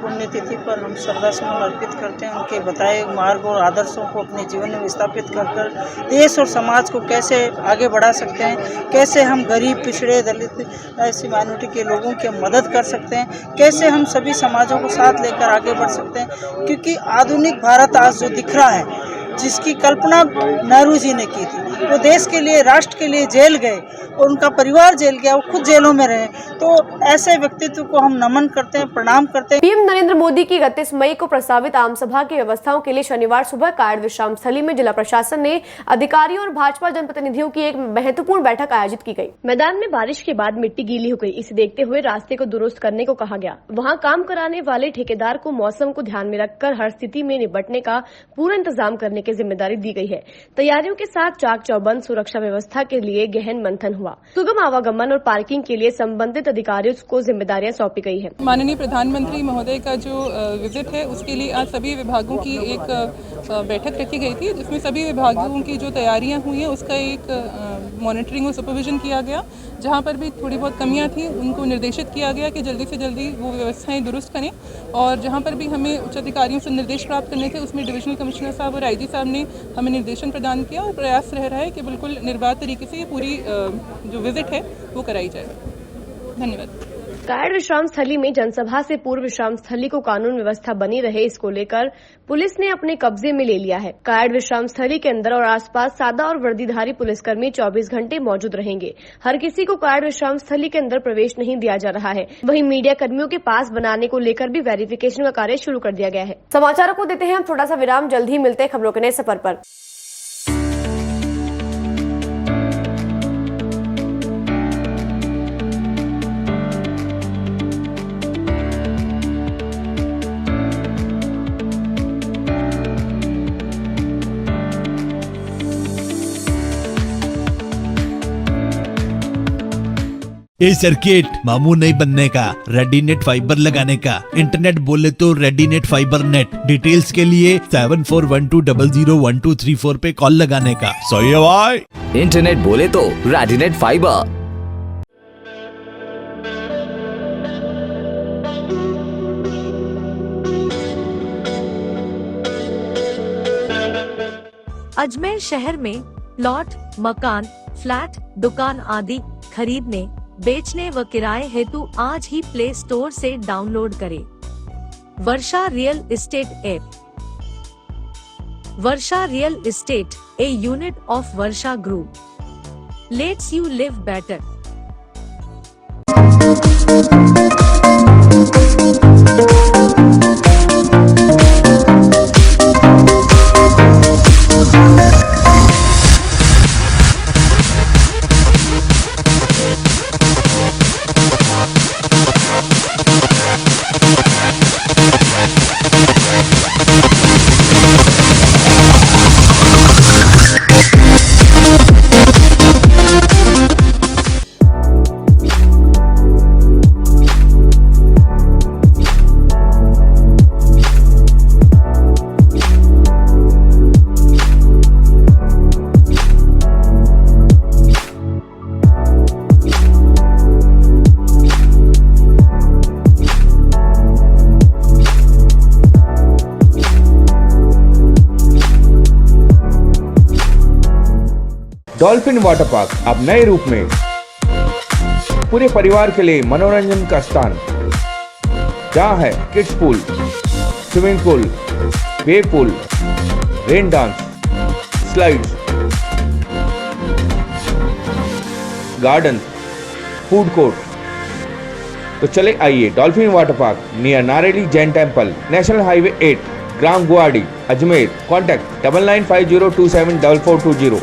पुण्यतिथि पर हम श्रद्धा सुमन अर्पित करते हैं। उनके बताए मार्ग और आदर्शों को अपने जीवन में स्थापित कर देश और समाज को कैसे आगे बढ़ा सकते हैं, कैसे हम गरीब, पिछड़े, दलित, ऐसी माइनॉरिटी के लोगों की मदद कर सकते हैं, कैसे हम सभी समाजों को साथ लेकर आगे बढ़ सकते हैं। क्योंकि आधुनिक भारत आज जो दिख रहा है, जिसकी कल्पना नेहरू जी ने की थी, वो देश के लिए, राष्ट्र के लिए जेल गए और उनका परिवार जेल गया, वो खुद जेलों में रहे। तो ऐसे व्यक्तित्व को हम नमन करते हैं, प्रणाम करते हैं। पीएम नरेंद्र मोदी की 31 मई को प्रस्तावित आम सभा की व्यवस्थाओं के लिए शनिवार सुबह कायड़ विश्राम स्थली में जिला प्रशासन ने अधिकारियों और भाजपा जनप्रतिनिधियों की एक महत्वपूर्ण बैठक आयोजित की गई। मैदान में बारिश के बाद मिट्टी गीली हो गई, इसे देखते हुए रास्ते को दुरुस्त करने को कहा गया। वहाँ काम कराने वाले ठेकेदार को मौसम को ध्यान में रखकर हर स्थिति में निपटने का पूरा इंतजाम करने की जिम्मेदारी दी गई है। तैयारियों के साथ चाक चौबंद सुरक्षा व्यवस्था के लिए गहन मंथन हुआ। सुगम आवागमन और पार्किंग के लिए संबंधित अधिकारियों को जिम्मेदारियां सौंपी गई है। माननीय प्रधानमंत्री महोदय का जो विजिट है, उसके लिए आज सभी विभागों की एक बैठक रखी गई थी, जिसमें सभी विभागों की जो तैयारियां हुई हैं उसका एक मॉनिटरिंग और सुपरविजन किया गया। जहां पर भी थोड़ी बहुत कमियां थी, उनको निर्देशित किया गया कि जल्दी से जल्दी वो व्यवस्थाएं दुरुस्त करें। और जहां पर भी हमें उच्च अधिकारियों से निर्देश प्राप्त करने थे, उसमें डिविजनल कमिश्नर साहब और आईजी साहब ने हमें निर्देशन प्रदान किया और प्रयास रह रहा है कि बिल्कुल निर्बाध तरीके से ये पूरी जो विजिट है वो कराई जाए। धन्यवाद। कायड़ विश्राम स्थली में जनसभा से पूर्व विश्राम स्थली को कानून व्यवस्था बनी रहे, इसको लेकर पुलिस ने अपने कब्जे में ले लिया है। कायड़ विश्राम स्थली के अंदर और आसपास सादा और वर्दीधारी पुलिसकर्मी 24 घंटे मौजूद रहेंगे। हर किसी को कायड़ विश्राम स्थली के अंदर प्रवेश नहीं दिया जा रहा है। वहीं मीडिया कर्मियों के पास बनाने को लेकर भी वेरिफिकेशन का कार्य शुरू कर दिया गया है। समाचारों को देते हैं हम छोटा सा विराम, जल्द ही मिलते हैं खबरों के नए सफर पर। ए सर्किट मामू नहीं बनने का, रेडीनेट फाइबर लगाने का। इंटरनेट बोले तो रेडीनेट फाइबर नेट। डिटेल्स के लिए 7412001234 पे कॉल लगाने का। सही है भाई। इंटरनेट बोले तो रेडीनेट फाइबर। अजमेर शहर में प्लॉट, मकान, फ्लैट, दुकान आदि खरीदने, बेचने व किराए हेतु आज ही प्ले स्टोर से डाउनलोड करें Varsha real estate app. Varsha real estate, a unit of Varsha group, lets you live better. Dolphin water park अब नए रूप में पूरे परिवार के लिए मनोरंजन का स्थान, जहां है kids pool, swimming pool, wave pool, rain dance, slides, garden, food court. तो चले आइए dolphin water park near Nareli Jain temple, national highway 8, ग्राम गुवाड़ी, अजमेर। कॉन्टैक्ट 9950274420।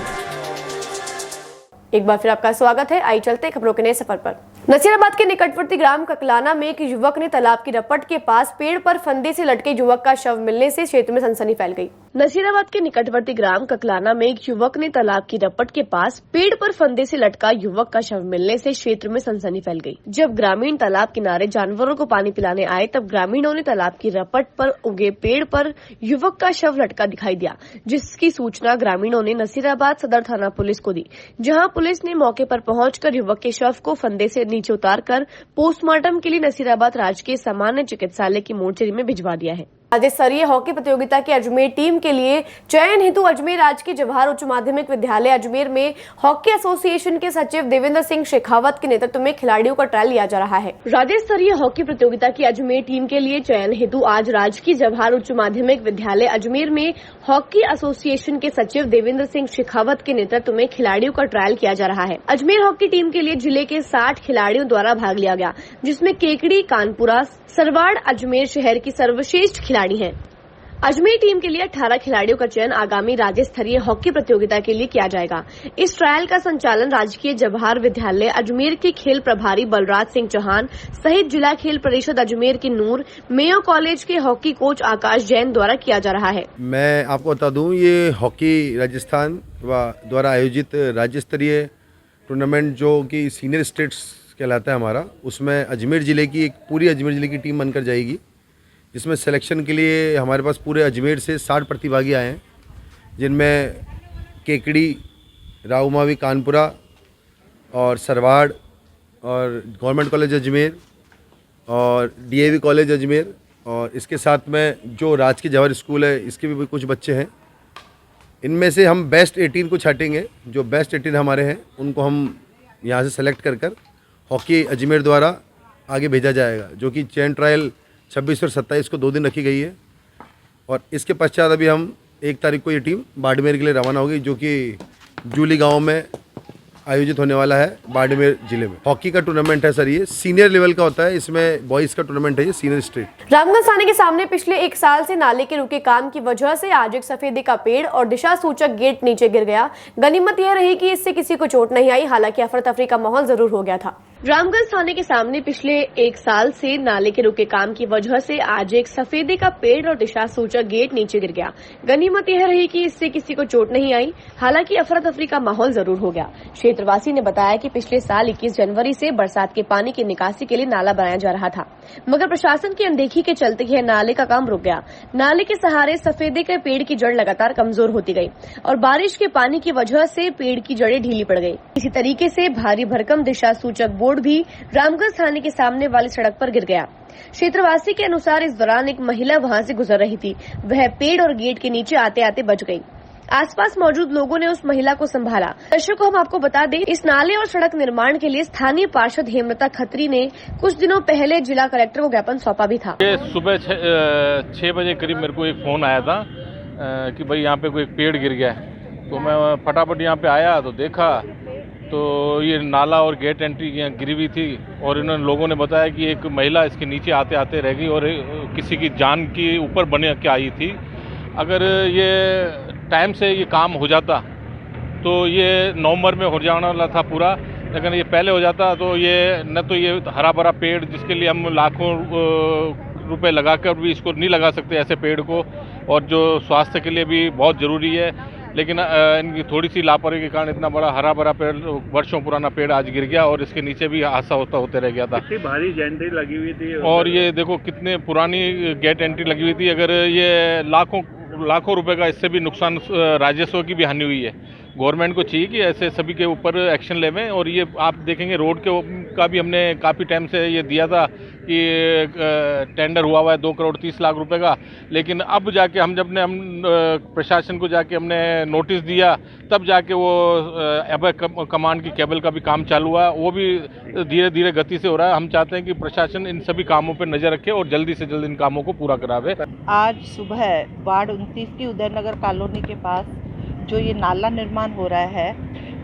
एक बार फिर आपका स्वागत है। आई चलते खबरों के नए सफर पर। नसीराबाद के निकटवर्ती ग्राम ककलाना में एक युवक ने तालाब की रपट के पास पेड़ पर फंदे से लटके युवक का शव मिलने से क्षेत्र में सनसनी फैल गई। नसीराबाद के निकटवर्ती ग्राम ककलाना में एक युवक ने तालाब की रपट के पास पेड़ पर फंदे से लटका युवक का शव मिलने से क्षेत्र में सनसनी फैल गई। जब ग्रामीण तालाब किनारे जानवरों को पानी पिलाने आए तब ग्रामीणों ने तालाब की रपट पर उगे पेड़ पर युवक का शव लटका दिखाई दिया, जिसकी सूचना ग्रामीणों ने नसीराबाद सदर थाना पुलिस को दी, जहां पुलिस ने मौके पर पहुंचकर युवक के शव को फंदे से नीचे उतारकर पोस्टमार्टम के लिए नसीराबाद राजकीय सामान्य चिकित्सालय की मोर्चरी में भिजवा दिया है। राज्य स्तरीय हॉकी प्रतियोगिता की अजमेर टीम के लिए चयन हेतु अजमेर राजकीय जवाहर उच्च माध्यमिक विद्यालय अजमेर में हॉकी एसोसिएशन के सचिव देवेंद्र सिंह शेखावत के नेतृत्व में खिलाड़ियों का ट्रायल लिया जा रहा है। राज्य स्तरीय हॉकी प्रतियोगिता की अजमेर टीम के लिए चयन हेतु आज राजकीय जवाहर उच्च माध्यमिक विद्यालय अजमेर में हॉकी एसोसिएशन के सचिव देवेंद्र सिंह शेखावत के नेतृत्व में खिलाड़ियों का ट्रायल किया जा रहा है। अजमेर हॉकी टीम के लिए जिले के 60 खिलाड़ियों द्वारा भाग लिया गया, जिसमें केकड़ी, कानपुरा, सरवाड़ अजमेर शहर की सर्वश्रेष्ठ खिलाड़ी हैं। अजमेर टीम के लिए 18 खिलाड़ियों का चयन आगामी राज्य स्तरीय हॉकी प्रतियोगिता के लिए किया जाएगा। इस ट्रायल का संचालन राजकीय जवाहर विद्यालय अजमेर के खेल प्रभारी बलराज सिंह चौहान सहित जिला खेल परिषद अजमेर के नूर, मेयो कॉलेज के हॉकी कोच आकाश जैन द्वारा किया जा रहा है। मैं आपको बता दूं, ये हॉकी राजस्थान द्वारा आयोजित राज्य स्तरीय टूर्नामेंट जो कि सीनियर स्टेट्स कहलाता है हमारा, उसमें अजमेर जिले की पूरी अजमेर जिले की टीम बनकर जाएगी, जिसमें सिलेक्शन के लिए हमारे पास पूरे अजमेर से 60 प्रतिभागी आए हैं, जिनमें केकड़ी, राउमावी, कानपुरा और सरवाड़ और गवर्नमेंट कॉलेज अजमेर और डीएवी कॉलेज अजमेर और इसके साथ में जो राजकीय जवाहर स्कूल है इसके भी कुछ बच्चे हैं। इनमें से हम बेस्ट 18 को छाटेंगे। जो बेस्ट 18 हमारे हैं उनको हम यहाँ से सेलेक्ट कर हॉकी अजमेर द्वारा आगे भेजा जाएगा, जो कि चयन ट्रायल 26 और 27 को 2 दिन रखी गई है। और इसके पश्चात अभी हम 1 तारीख को ये टीम बाड़मेर के लिए रवाना होगी, जो कि जूली गांव में आयोजित होने वाला है बाड़मेर जिले में। हॉकी का टूर्नामेंट है सर, ये सीनियर लेवल का होता है, इसमें बॉयज़ का टूर्नामेंट है, ये सीनियर स्टेट। रामगंज थाने के सामने पिछले 1 साल से नाले के रुके काम की वजह से आज एक सफेदे का पेड़ और दिशा सूचक गेट नीचे गिर गया। गनीमत यह रही कि इससे किसी को चोट नहीं आई, हालांकि अफरा तफरी का माहौल जरूर हो गया था। रामगंज थाने के सामने पिछले 1 साल से नाले के रुके काम की वजह से आज एक सफेदे का पेड़ और दिशा सूचक गेट नीचे गिर गया। गनीमत यह रही कि इससे किसी को चोट नहीं आई, हालांकि अफरा तफरी का माहौल जरूर हो गया। क्षेत्रवासी ने बताया कि पिछले साल 21 जनवरी से बरसात के पानी की निकासी के लिए नाला बनाया जा रहा था, मगर प्रशासन की अनदेखी के चलते यह नाले का काम रुक गया। नाले के सहारे सफेदे के पेड़ की जड़ लगातार कमजोर होती गई और बारिश के पानी की वजह से पेड़ की जड़ें ढीली पड़ गई। इसी तरीके से भारी भरकम दिशा सूचक बोर्ड भी रामगंज थाने के सामने वाली सड़क पर गिर गया। क्षेत्रवासी के अनुसार इस दौरान एक महिला वहां से गुजर रही थी, वह पेड़ और गेट के नीचे आते आते बच गई। आसपास मौजूद लोगों ने उस महिला को संभाला। दर्शकों, हम आपको बता दें, इस नाले और सड़क निर्माण के लिए स्थानीय पार्षद हेमलता खत्री ने कुछ दिनों पहले जिला कलेक्टर को ज्ञापन सौंपा भी था। सुबह 6 बजे करीब मेरे को एक फोन आया था कि भाई यहाँ पे कोई पेड़ गिर गया है, तो मैं फटाफट यहाँ पे आया तो देखा तो ये नाला और गेट एंट्री यहाँ गिरी हुई थी और इन्होंने लोगों ने बताया कि एक महिला इसके नीचे आते आते रह गई और किसी की जान के ऊपर बने के आई थी। अगर ये टाइम से ये काम हो जाता तो ये नवंबर में हो जाने वाला था पूरा, लेकिन ये पहले हो जाता तो ये न तो ये हरा भरा पेड़ जिसके लिए हम लाखों रुपए लगाकर भी इसको नहीं लगा सकते ऐसे पेड़ को, और जो स्वास्थ्य के लिए भी बहुत ज़रूरी है, लेकिन इनकी थोड़ी सी लापरवाही के कारण इतना बड़ा हरा भरा पेड़, वर्षों पुराना पेड़ आज गिर गया और इसके नीचे भी हादसा होते रह गया था। कितनी भारी एंट्री लगी हुई थी और ये देखो कितने पुरानी गेट एंट्री लगी हुई थी। अगर ये लाखों रुपए का इससे भी नुकसान, राजस्व की भी हानि हुई है। गवर्नमेंट को चाहिए कि ऐसे सभी के ऊपर एक्शन लेवें। और ये आप देखेंगे रोड का भी हमने काफ़ी टाइम से ये दिया था कि टेंडर हुआ है 2 करोड़ 30 लाख रुपए का, लेकिन अब जाके हम प्रशासन को जाके हमने नोटिस दिया, तब जाके वो अब कमांड की केबल का भी काम चालू हुआ, वो भी धीरे धीरे गति से हो रहा है। हम चाहते हैं कि प्रशासन इन सभी कामों पर नज़र रखे और जल्दी से जल्दी इन कामों को पूरा करावे। आज सुबह वार्ड 29 की उदयनगर कॉलोनी के पास जो ये नाला निर्माण हो रहा है,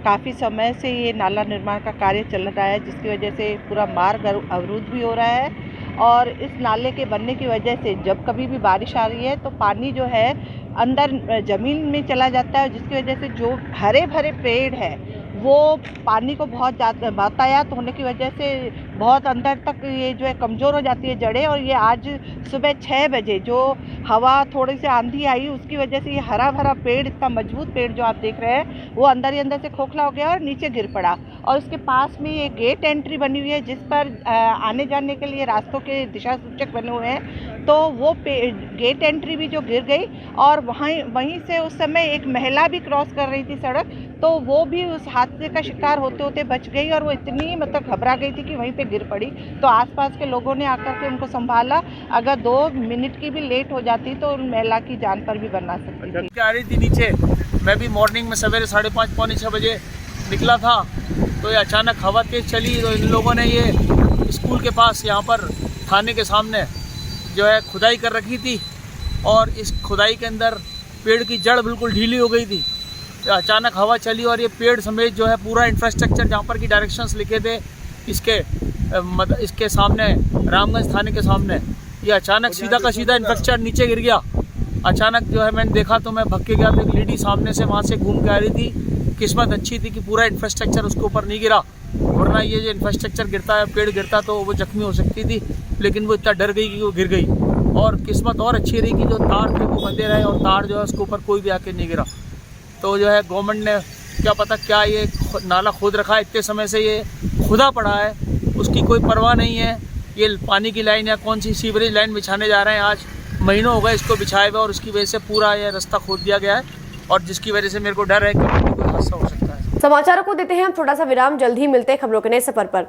काफ़ी समय से ये नाला निर्माण का कार्य चल रहा है, जिसकी वजह से पूरा मार्ग अवरुद्ध भी हो रहा है। और इस नाले के बनने की वजह से जब कभी भी बारिश आ रही है तो पानी जो है अंदर ज़मीन में चला जाता है, जिसकी वजह से जो हरे भरे पेड़ है वो पानी को बहुत ज़्यादा बतायात होने की वजह से बहुत अंदर तक ये जो है कमज़ोर हो जाती है जड़ें। और ये आज सुबह 6 बजे जो हवा थोड़ी सी आंधी आई उसकी वजह से ये हरा भरा पेड़, इतना मजबूत पेड़ जो आप देख रहे हैं, वो अंदर ही अंदर से खोखला हो गया और नीचे गिर पड़ा। और उसके पास में ये गेट एंट्री बनी हुई है जिस पर आने जाने के लिए रास्तों के दिशा सूचक बने हुए हैं, तो वो गेट एंट्री भी जो गिर गई। और वहीं से उस समय एक महिला भी क्रॉस कर रही थी सड़क, तो वो भी उस हादसे का शिकार होते होते बच गई। और वो इतनी मतलब घबरा गई थी कि वहीं पे गिर पड़ी। तो आसपास के लोगों ने आकर के उनको संभाला। अगर 2 मिनट की भी लेट हो जाती तो उन महिला की जान पर भी बना सकती थी। आ रही थी नीचे, मैं भी मॉर्निंग में सवेरे 5:30 पौने 6 बजे निकला था, तो ये अचानक हवा तेज चली। तो इन लोगों ने ये स्कूल के पास यहाँ पर थाने के सामने जो है खुदाई कर रखी थी, और इस खुदाई के अंदर पेड़ की जड़ बिल्कुल ढीली हो गई थी। तो अचानक हवा चली और ये पेड़ समेत जो है पूरा इंफ्रास्ट्रक्चर जहाँ पर की डायरेक्शंस लिखे थे इसके सामने, रामगंज थाने के सामने, ये अचानक सीधा का सीधा इंफ्रास्ट्रक्चर नीचे गिर गया। अचानक जो है मैंने देखा तो मैं भग के गया, तो एक लेडी सामने से वहाँ से घूम के आ रही थी। किस्मत अच्छी थी कि पूरा इंफ्रास्ट्रक्चर उसके ऊपर नहीं गिरा, वरना ये जो इंफ्रास्ट्रक्चर गिरता है, पेड़ गिरता तो वो जख्मी हो सकती थी। लेकिन वो इतना डर गई कि वो गिर गई। और किस्मत और अच्छी रही कि जो तार थे वो बंधे रहे और तार जो है उसके ऊपर कोई भी आके नहीं गिरा। तो जो है गवर्नमेंट ने क्या पता क्या ये नाला खोद रखा है, इतने समय से ये खुदा पड़ा है, उसकी कोई परवाह नहीं है। ये पानी की लाइन या कौन सी सीवरेज लाइन बिछाने जा रहे हैं, आज महीनों हो गए इसको बिछाए हुए, और उसकी वजह से पूरा ये रास्ता खोद दिया गया है, और जिसकी वजह से मेरे को डर है कि कोई हादसा हो सकता है। समाचारों को देते हैं हम थोड़ा सा विराम, जल्द ही मिलते हैं खबरों के नए सफर पर।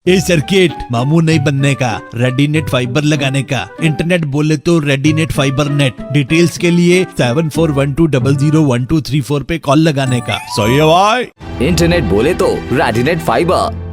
ये सर्किट मामूल नहीं बनने का, रेडीनेट फाइबर लगाने का। इंटरनेट बोले तो रेडीनेट फाइबर नेट। डिटेल्स के लिए 7412001234 पे कॉल लगाने का। सही है भाई। इंटरनेट बोले तो रेडीनेट फाइबर।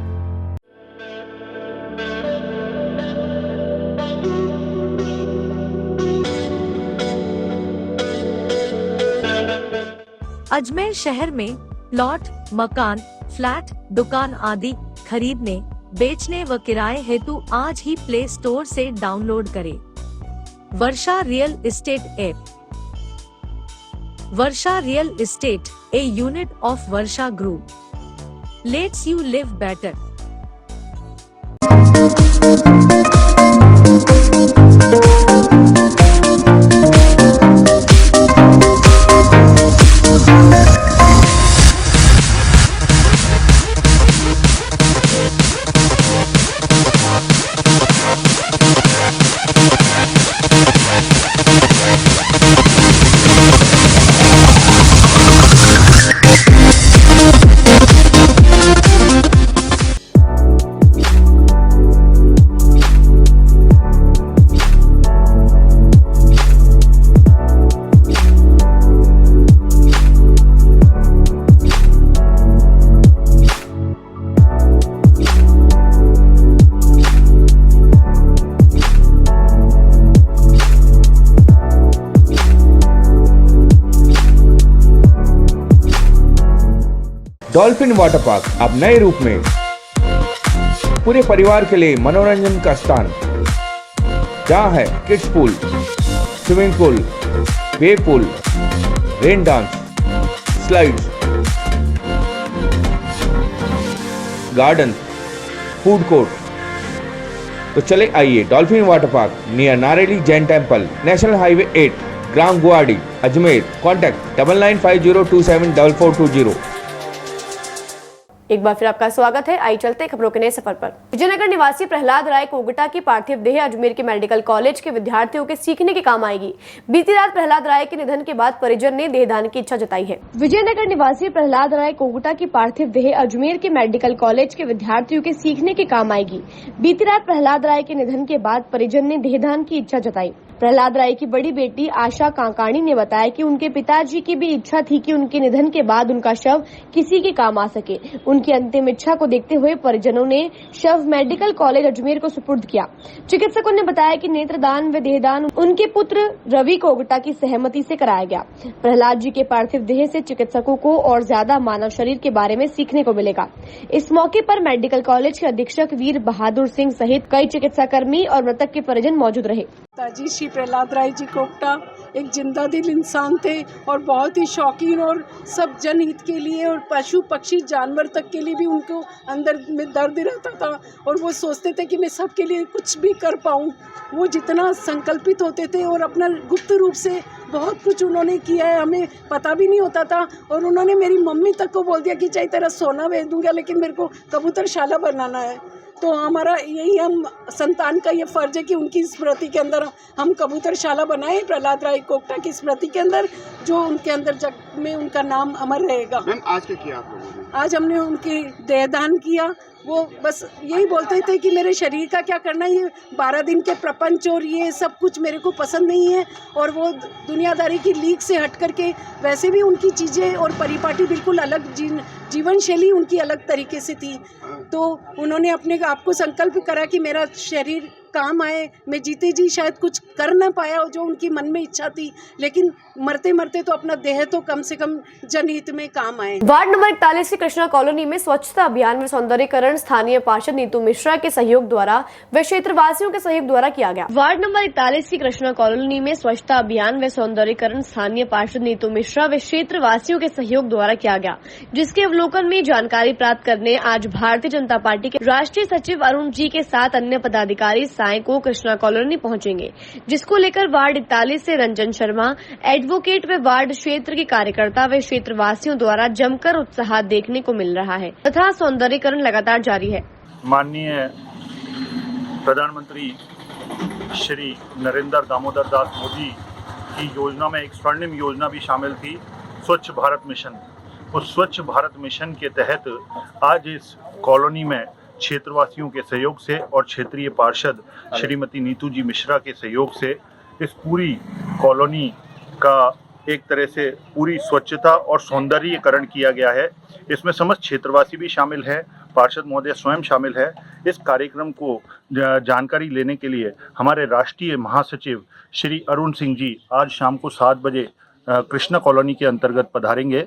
अजमेर शहर में प्लॉट, मकान, फ्लैट, दुकान आदि खरीदने, बेचने व किराए हेतु आज ही प्ले स्टोर से डाउनलोड करें Varsha real estate app. Varsha real estate, a unit of Varsha group, lets you live better. Dolphin water park अब नए रूप में पूरे परिवार के लिए मनोरंजन का स्थान, जहां है kids pool, swimming pool, wave pool, rain dance, slides, garden, food court. तो चले आइए dolphin water park near Nareli Jain temple, national highway 8, ग्राम गुवाहाटी, अजमेर। कॉन्टैक्ट 9950274420। एक बार फिर आपका स्वागत है। आई चलते खबरों के नए सफर पर। विजयनगर निवासी प्रहलाद राय कोगटा की पार्थिव देह अजमेर के मेडिकल कॉलेज के विद्यार्थियों के सीखने के काम आएगी। बीती रात प्रहलाद राय के निधन के बाद परिजन ने देहदान की इच्छा जताई है। विजयनगर निवासी प्रहलाद राय कोगटा की पार्थिव देह अजमेर के मेडिकल कॉलेज के विद्यार्थियों के सीखने के काम आएगी। बीती रात प्रहलाद राय के निधन के बाद परिजन ने देहदान की इच्छा जताई। प्रहलाद राय की बड़ी बेटी आशा कांकाणी ने बताया कि उनके पिताजी की भी इच्छा थी कि उनके निधन के बाद उनका शव किसी के काम आ सके। उनकी अंतिम इच्छा को देखते हुए परिजनों ने शव मेडिकल कॉलेज अजमेर को सुपुर्द किया। चिकित्सकों ने बताया कि नेत्रदान व देहदान उनके पुत्र रवि कोगटा की सहमति से कराया गया। प्रहलाद जी के पार्थिव देह से चिकित्सकों को और ज्यादा मानव शरीर के बारे में सीखने को मिलेगा। इस मौके पर मेडिकल कॉलेज के अधीक्षक वीर बहादुर सिंह सहित कई चिकित्साकर्मी और मृतक के परिजन मौजूद रहे। पिताजी श्री प्रहलाद राय जी कोगटा एक जिंदा दिल इंसान थे और बहुत ही शौकीन और सब जनहित के लिए और पशु पक्षी जानवर तक के लिए भी उनको अंदर में दर्द रहता था और वो सोचते थे कि मैं सबके लिए कुछ भी कर पाऊँ। वो जितना संकल्पित होते थे और अपना गुप्त रूप से बहुत कुछ उन्होंने किया है, हमें पता भी नहीं होता था। और उन्होंने मेरी मम्मी तक को बोल दिया कि चाहे तेरा सोना बेच दूंगा लेकिन मेरे को कबूतरशाला बनाना है। तो हमारा यही हम संतान का ये फर्ज है कि उनकी स्मृति के अंदर हम कबूतरशाला बनाएं, प्रहलाद राय कोगटा की स्मृति के अंदर, जो उनके अंदर जग में उनका नाम अमर रहेगा। मैम आज क्या किया आप लोगों ने? आज हमने उनकी देहदान किया। वो बस यही बोलते थे कि मेरे शरीर का क्या करना, ये 12 दिन के प्रपंच और ये सब कुछ मेरे को पसंद नहीं है। और वो दुनियादारी की लीक से हट करके वैसे भी उनकी चीज़ें और परिपाटी बिल्कुल अलग, जीवन शैली उनकी अलग तरीके से थी। तो उन्होंने अपने आप को संकल्प करा कि मेरा शरीर काम आए, मैं जीते जी शायद कुछ कर ना पाया जो उनकी मन में इच्छा थी, लेकिन मरते मरते तो अपना देह तो कम से कम जनहित में काम आए। वार्ड नंबर 41 की कृष्णा कॉलोनी में स्वच्छता अभियान में सौंदर्यीकरण स्थानीय पार्षद नीतू मिश्रा के सहयोग द्वारा व क्षेत्रवासियों के सहयोग द्वारा किया गया। वार्ड नंबर 41 की कृष्णा कॉलोनी में स्वच्छता अभियान व सौंदर्यीकरण स्थानीय पार्षद नीतू मिश्रा व क्षेत्रवासियों के सहयोग द्वारा किया गया, जिसके अवलोकन में जानकारी प्राप्त करने आज भारतीय जनता पार्टी के राष्ट्रीय सचिव अरुण जी के साथ अन्य पदाधिकारी साय को कृष्णा कॉलोनी पहुंचेंगे, जिसको लेकर वार्ड 41 से रंजन शर्मा, एडवोकेट व वार्ड क्षेत्र के कार्यकर्ता व क्षेत्रवासियों द्वारा जमकर उत्साह देखने को मिल रहा है तथा सौंदर्यीकरण लगातार जारी है। माननीय प्रधानमंत्री श्री नरेंद्र दामोदर दास मोदी की योजना में एक स्वर्णिम योजना भी शामिल थी, स्वच्छ भारत मिशन। उस स्वच्छ भारत मिशन के तहत आज इस कॉलोनी में क्षेत्रवासियों के सहयोग से और क्षेत्रीय पार्षद श्रीमती नीतू जी मिश्रा के सहयोग से इस पूरी कॉलोनी का एक तरह से पूरी स्वच्छता और सौंदर्यीकरण किया गया है। इसमें समस्त क्षेत्रवासी भी शामिल है, पार्षद महोदय स्वयं शामिल है। इस कार्यक्रम को जानकारी लेने के लिए हमारे राष्ट्रीय महासचिव श्री अरुण सिंह जी आज शाम को 7 बजे कृष्णा कॉलोनी के अंतर्गत पधारेंगे।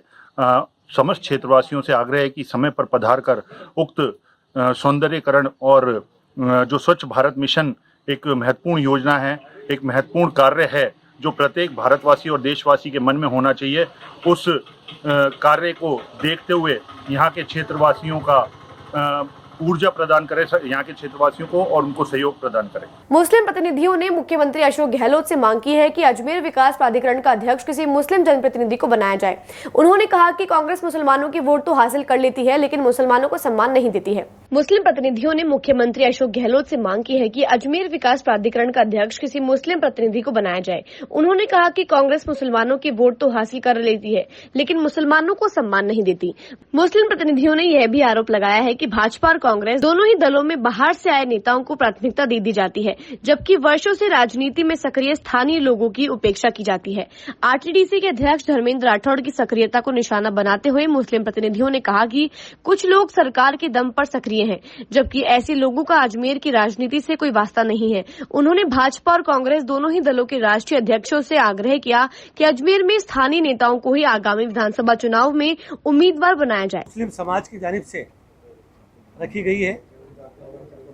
समस्त क्षेत्रवासियों से आग्रह है कि समय पर पधार कर उक्त सौंदर्यीकरण और जो स्वच्छ भारत मिशन एक महत्वपूर्ण योजना है, एक महत्वपूर्ण कार्य है जो प्रत्येक भारतवासी और देशवासी के मन में होना चाहिए, उस कार्य को देखते हुए यहाँ के क्षेत्रवासियों का ऊर्जा प्रदान करे, यहाँ के क्षेत्रवासियों को और उनको सहयोग प्रदान करें। मुस्लिम प्रतिनिधियों ने मुख्यमंत्री अशोक गहलोत से मांग की है कि अजमेर विकास प्राधिकरण का अध्यक्ष किसी मुस्लिम जनप्रतिनिधि को बनाया जाए। उन्होंने कहा कि कांग्रेस मुसलमानों की वोट तो हासिल कर लेती है लेकिन मुसलमानों को सम्मान नहीं देती है। मुस्लिम प्रतिनिधियों ने मुख्यमंत्री अशोक गहलोत से मांग की है कि अजमेर विकास प्राधिकरण का अध्यक्ष किसी मुस्लिम प्रतिनिधि को बनाया जाए। उन्होंने कहा कि कांग्रेस मुसलमानों की वोट तो हासिल कर लेती है लेकिन मुसलमानों को सम्मान नहीं देती। मुस्लिम प्रतिनिधियों ने यह भी आरोप लगाया है कि भाजपा और कांग्रेस दोनों ही दलों में बाहर से आए नेताओं को प्राथमिकता दी जाती है, जबकि वर्षों से राजनीति में सक्रिय स्थानीय लोगों की उपेक्षा की जाती है। आरटीडीसी के अध्यक्ष धर्मेंद्र राठौड़ की सक्रियता को निशाना बनाते हुए मुस्लिम प्रतिनिधियों ने कहा कि कुछ लोग सरकार के दम पर सक्रिय हैं, जबकि ऐसे लोगों का अजमेर की राजनीति से कोई वास्ता नहीं है। उन्होंने भाजपा और कांग्रेस दोनों ही दलों के राष्ट्रीय अध्यक्षों से आग्रह किया कि अजमेर में स्थानीय नेताओं को ही आगामी विधानसभा चुनाव में उम्मीदवार बनाया जाए। मुस्लिम समाज की जानिब से रखी गई है,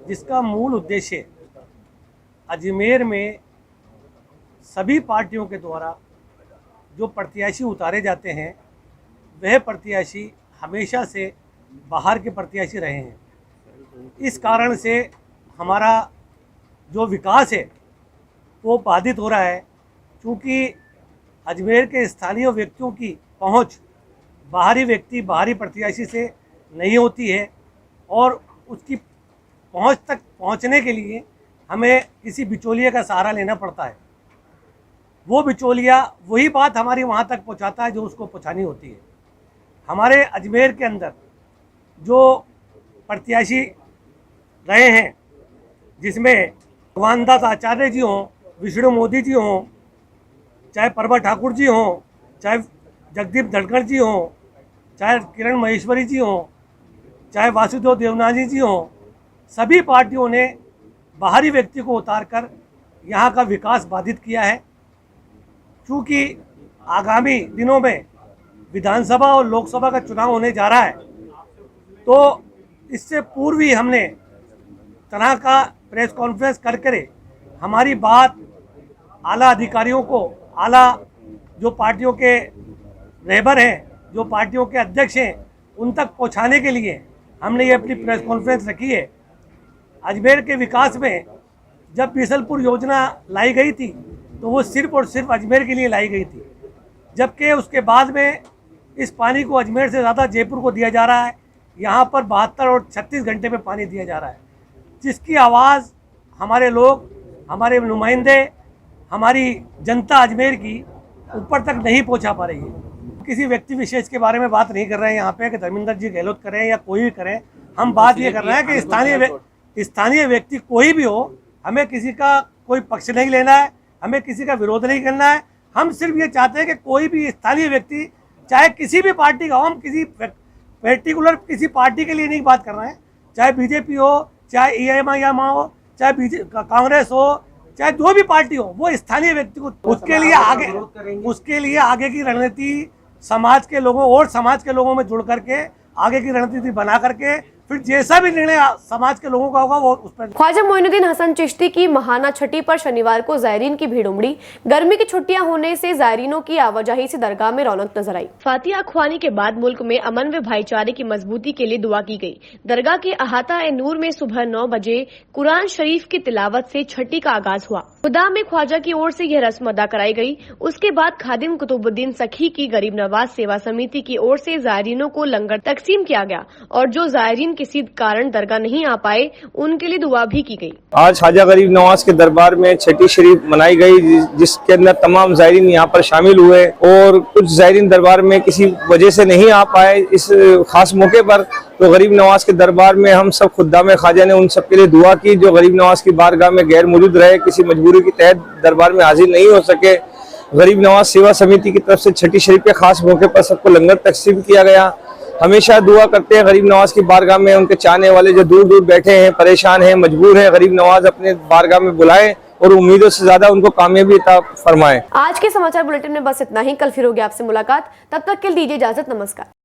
जिसका मूल उद्देश्य अजमेर में सभी पार्टियों के द्वारा जो प्रत्याशी उतारे जाते हैं वह प्रत्याशी हमेशा से बाहर के प्रत्याशी रहे हैं। इस कारण से हमारा जो विकास है वो बाधित हो रहा है, क्योंकि अजमेर के स्थानीय व्यक्तियों की पहुंच बाहरी व्यक्ति बाहरी प्रत्याशी से नहीं होती है और उसकी पहुंच तक पहुंचने के लिए हमें किसी बिचौलिए का सहारा लेना पड़ता है। वो बिचौलिया वही बात हमारी वहां तक पहुंचाता है जो उसको पहुंचानी होती है। हमारे अजमेर के अंदर जो प्रत्याशी रहे हैं, जिसमें भगवान दास आचार्य जी हों विष्णु मोदी जी हों, चाहे प्रभा ठाकुर जी हों, चाहे जगदीप धनखड़ जी हों, चाहे किरण महेश्वरी जी हों, चाहे वासुदेव देवनानी जी हों, सभी पार्टियों ने बाहरी व्यक्ति को उतारकर यहाँ का विकास बाधित किया है। क्योंकि आगामी दिनों में विधानसभा और लोकसभा का चुनाव होने जा रहा है, तो इससे पूर्व ही हमने तरह का प्रेस कॉन्फ्रेंस कर हमारी बात आला अधिकारियों को, आला जो पार्टियों के रहबर हैं, जो पार्टियों के अध्यक्ष हैं, उन तक पहुंचाने के लिए हमने ये अपनी प्रेस कॉन्फ्रेंस रखी है। अजमेर के विकास में जब बीसलपुर योजना लाई गई थी तो वो सिर्फ और सिर्फ अजमेर के लिए लाई गई थी, जबकि उसके बाद में इस पानी को अजमेर से ज़्यादा जयपुर को दिया जा रहा है। यहाँ पर 72 और 36 घंटे में पानी दिया जा रहा है, जिसकी आवाज़ हमारे लोग, हमारे नुमाइंदे, हमारी जनता अजमेर की ऊपर तक नहीं पहुँचा पा रही है। किसी व्यक्ति विशेष के बारे में बात नहीं कर रहे हैं यहाँ पे कि धर्मेंद्र जी गहलोत करें या कोई भी करें। हम बात ये कर रहे हैं कि स्थानीय व्यक्ति कोई भी हो, हमें किसी का कोई पक्ष नहीं लेना है, हमें किसी का विरोध नहीं करना है। हम सिर्फ ये चाहते हैं कि कोई भी स्थानीय व्यक्ति, चाहे किसी भी पार्टी का हो, हम किसी पर्टिकुलर किसी पार्टी के लिए नहीं बात कर रहे हैं, चाहे बीजेपी हो, चाहे EMIM हो, चाहे कांग्रेस हो, चाहे जो भी पार्टी हो, वो स्थानीय व्यक्ति को उसके लिए आगे की रणनीति समाज के लोगों और समाज के लोगों में जुड़ करके आगे की रणनीति बना करके फिर जैसा भी निर्णय समाज के लोगों का होगा वो उस पर। ख्वाजा मोइनुद्दीन हसन चिश्ती की महाना छठी पर शनिवार को जायरीन की भीड़ उमड़ी। गर्मी की छुट्टियां होने से जायरीनों की आवाजाही से दरगाह में रौनक नजर आई। फातिहा ख्वानी के बाद मुल्क में अमन व भाईचारे की मजबूती के लिए दुआ की गई। दरगाह के अहाता ए नूर में सुबह 9 बजे कुरान शरीफ की तिलावत से छठी का आगाज हुआ। खुदा में ख्वाजा की ओर से यह रस्म अदा कराई गई। उसके बाद खादिम कुतुबुद्दीन सखी की गरीब नवाज सेवा समिति की ओर से जायरीनों को लंगर तकसीम किया गया और जो जायरीन किसी कारण दरगाह नहीं आ पाए उनके लिए दुआ भी की गई। आज ख्वाजा गरीब नवाज के दरबार में छठी शरीफ मनाई गई, जिसके अंदर तमाम जायरीन यहाँ पर शामिल हुए और कुछ जायरीन दरबार में किसी वजह से नहीं आ पाए। इस खास मौके पर तो गरीब नवाज के दरबार में हम सब खुद्दाम ख्वाजा ने उन सब के लिए दुआ की जो गरीब नवाज की बारगाह में गैर मौजूद रहे, किसी मजबूरी के तहत दरबार में हाजिर नहीं हो सके। गरीब नवाज सेवा समिति की तरफ से छठी शरीफ के खास मौके पर सबको लंगर तकसीम किया गया। हमेशा दुआ करते हैं गरीब नवाज की बारगाह में उनके चाहने वाले जो दूर दूर बैठे हैं, परेशान हैं, मजबूर हैं, गरीब नवाज अपने बारगाह में बुलाएं और उम्मीदों से ज्यादा उनको कामयाबी अता फरमाएं। आज के समाचार बुलेटिन में बस इतना ही। कल फिर होगी आपसे मुलाकात, तब तक के लिए दीजिए इजाजत। नमस्कार।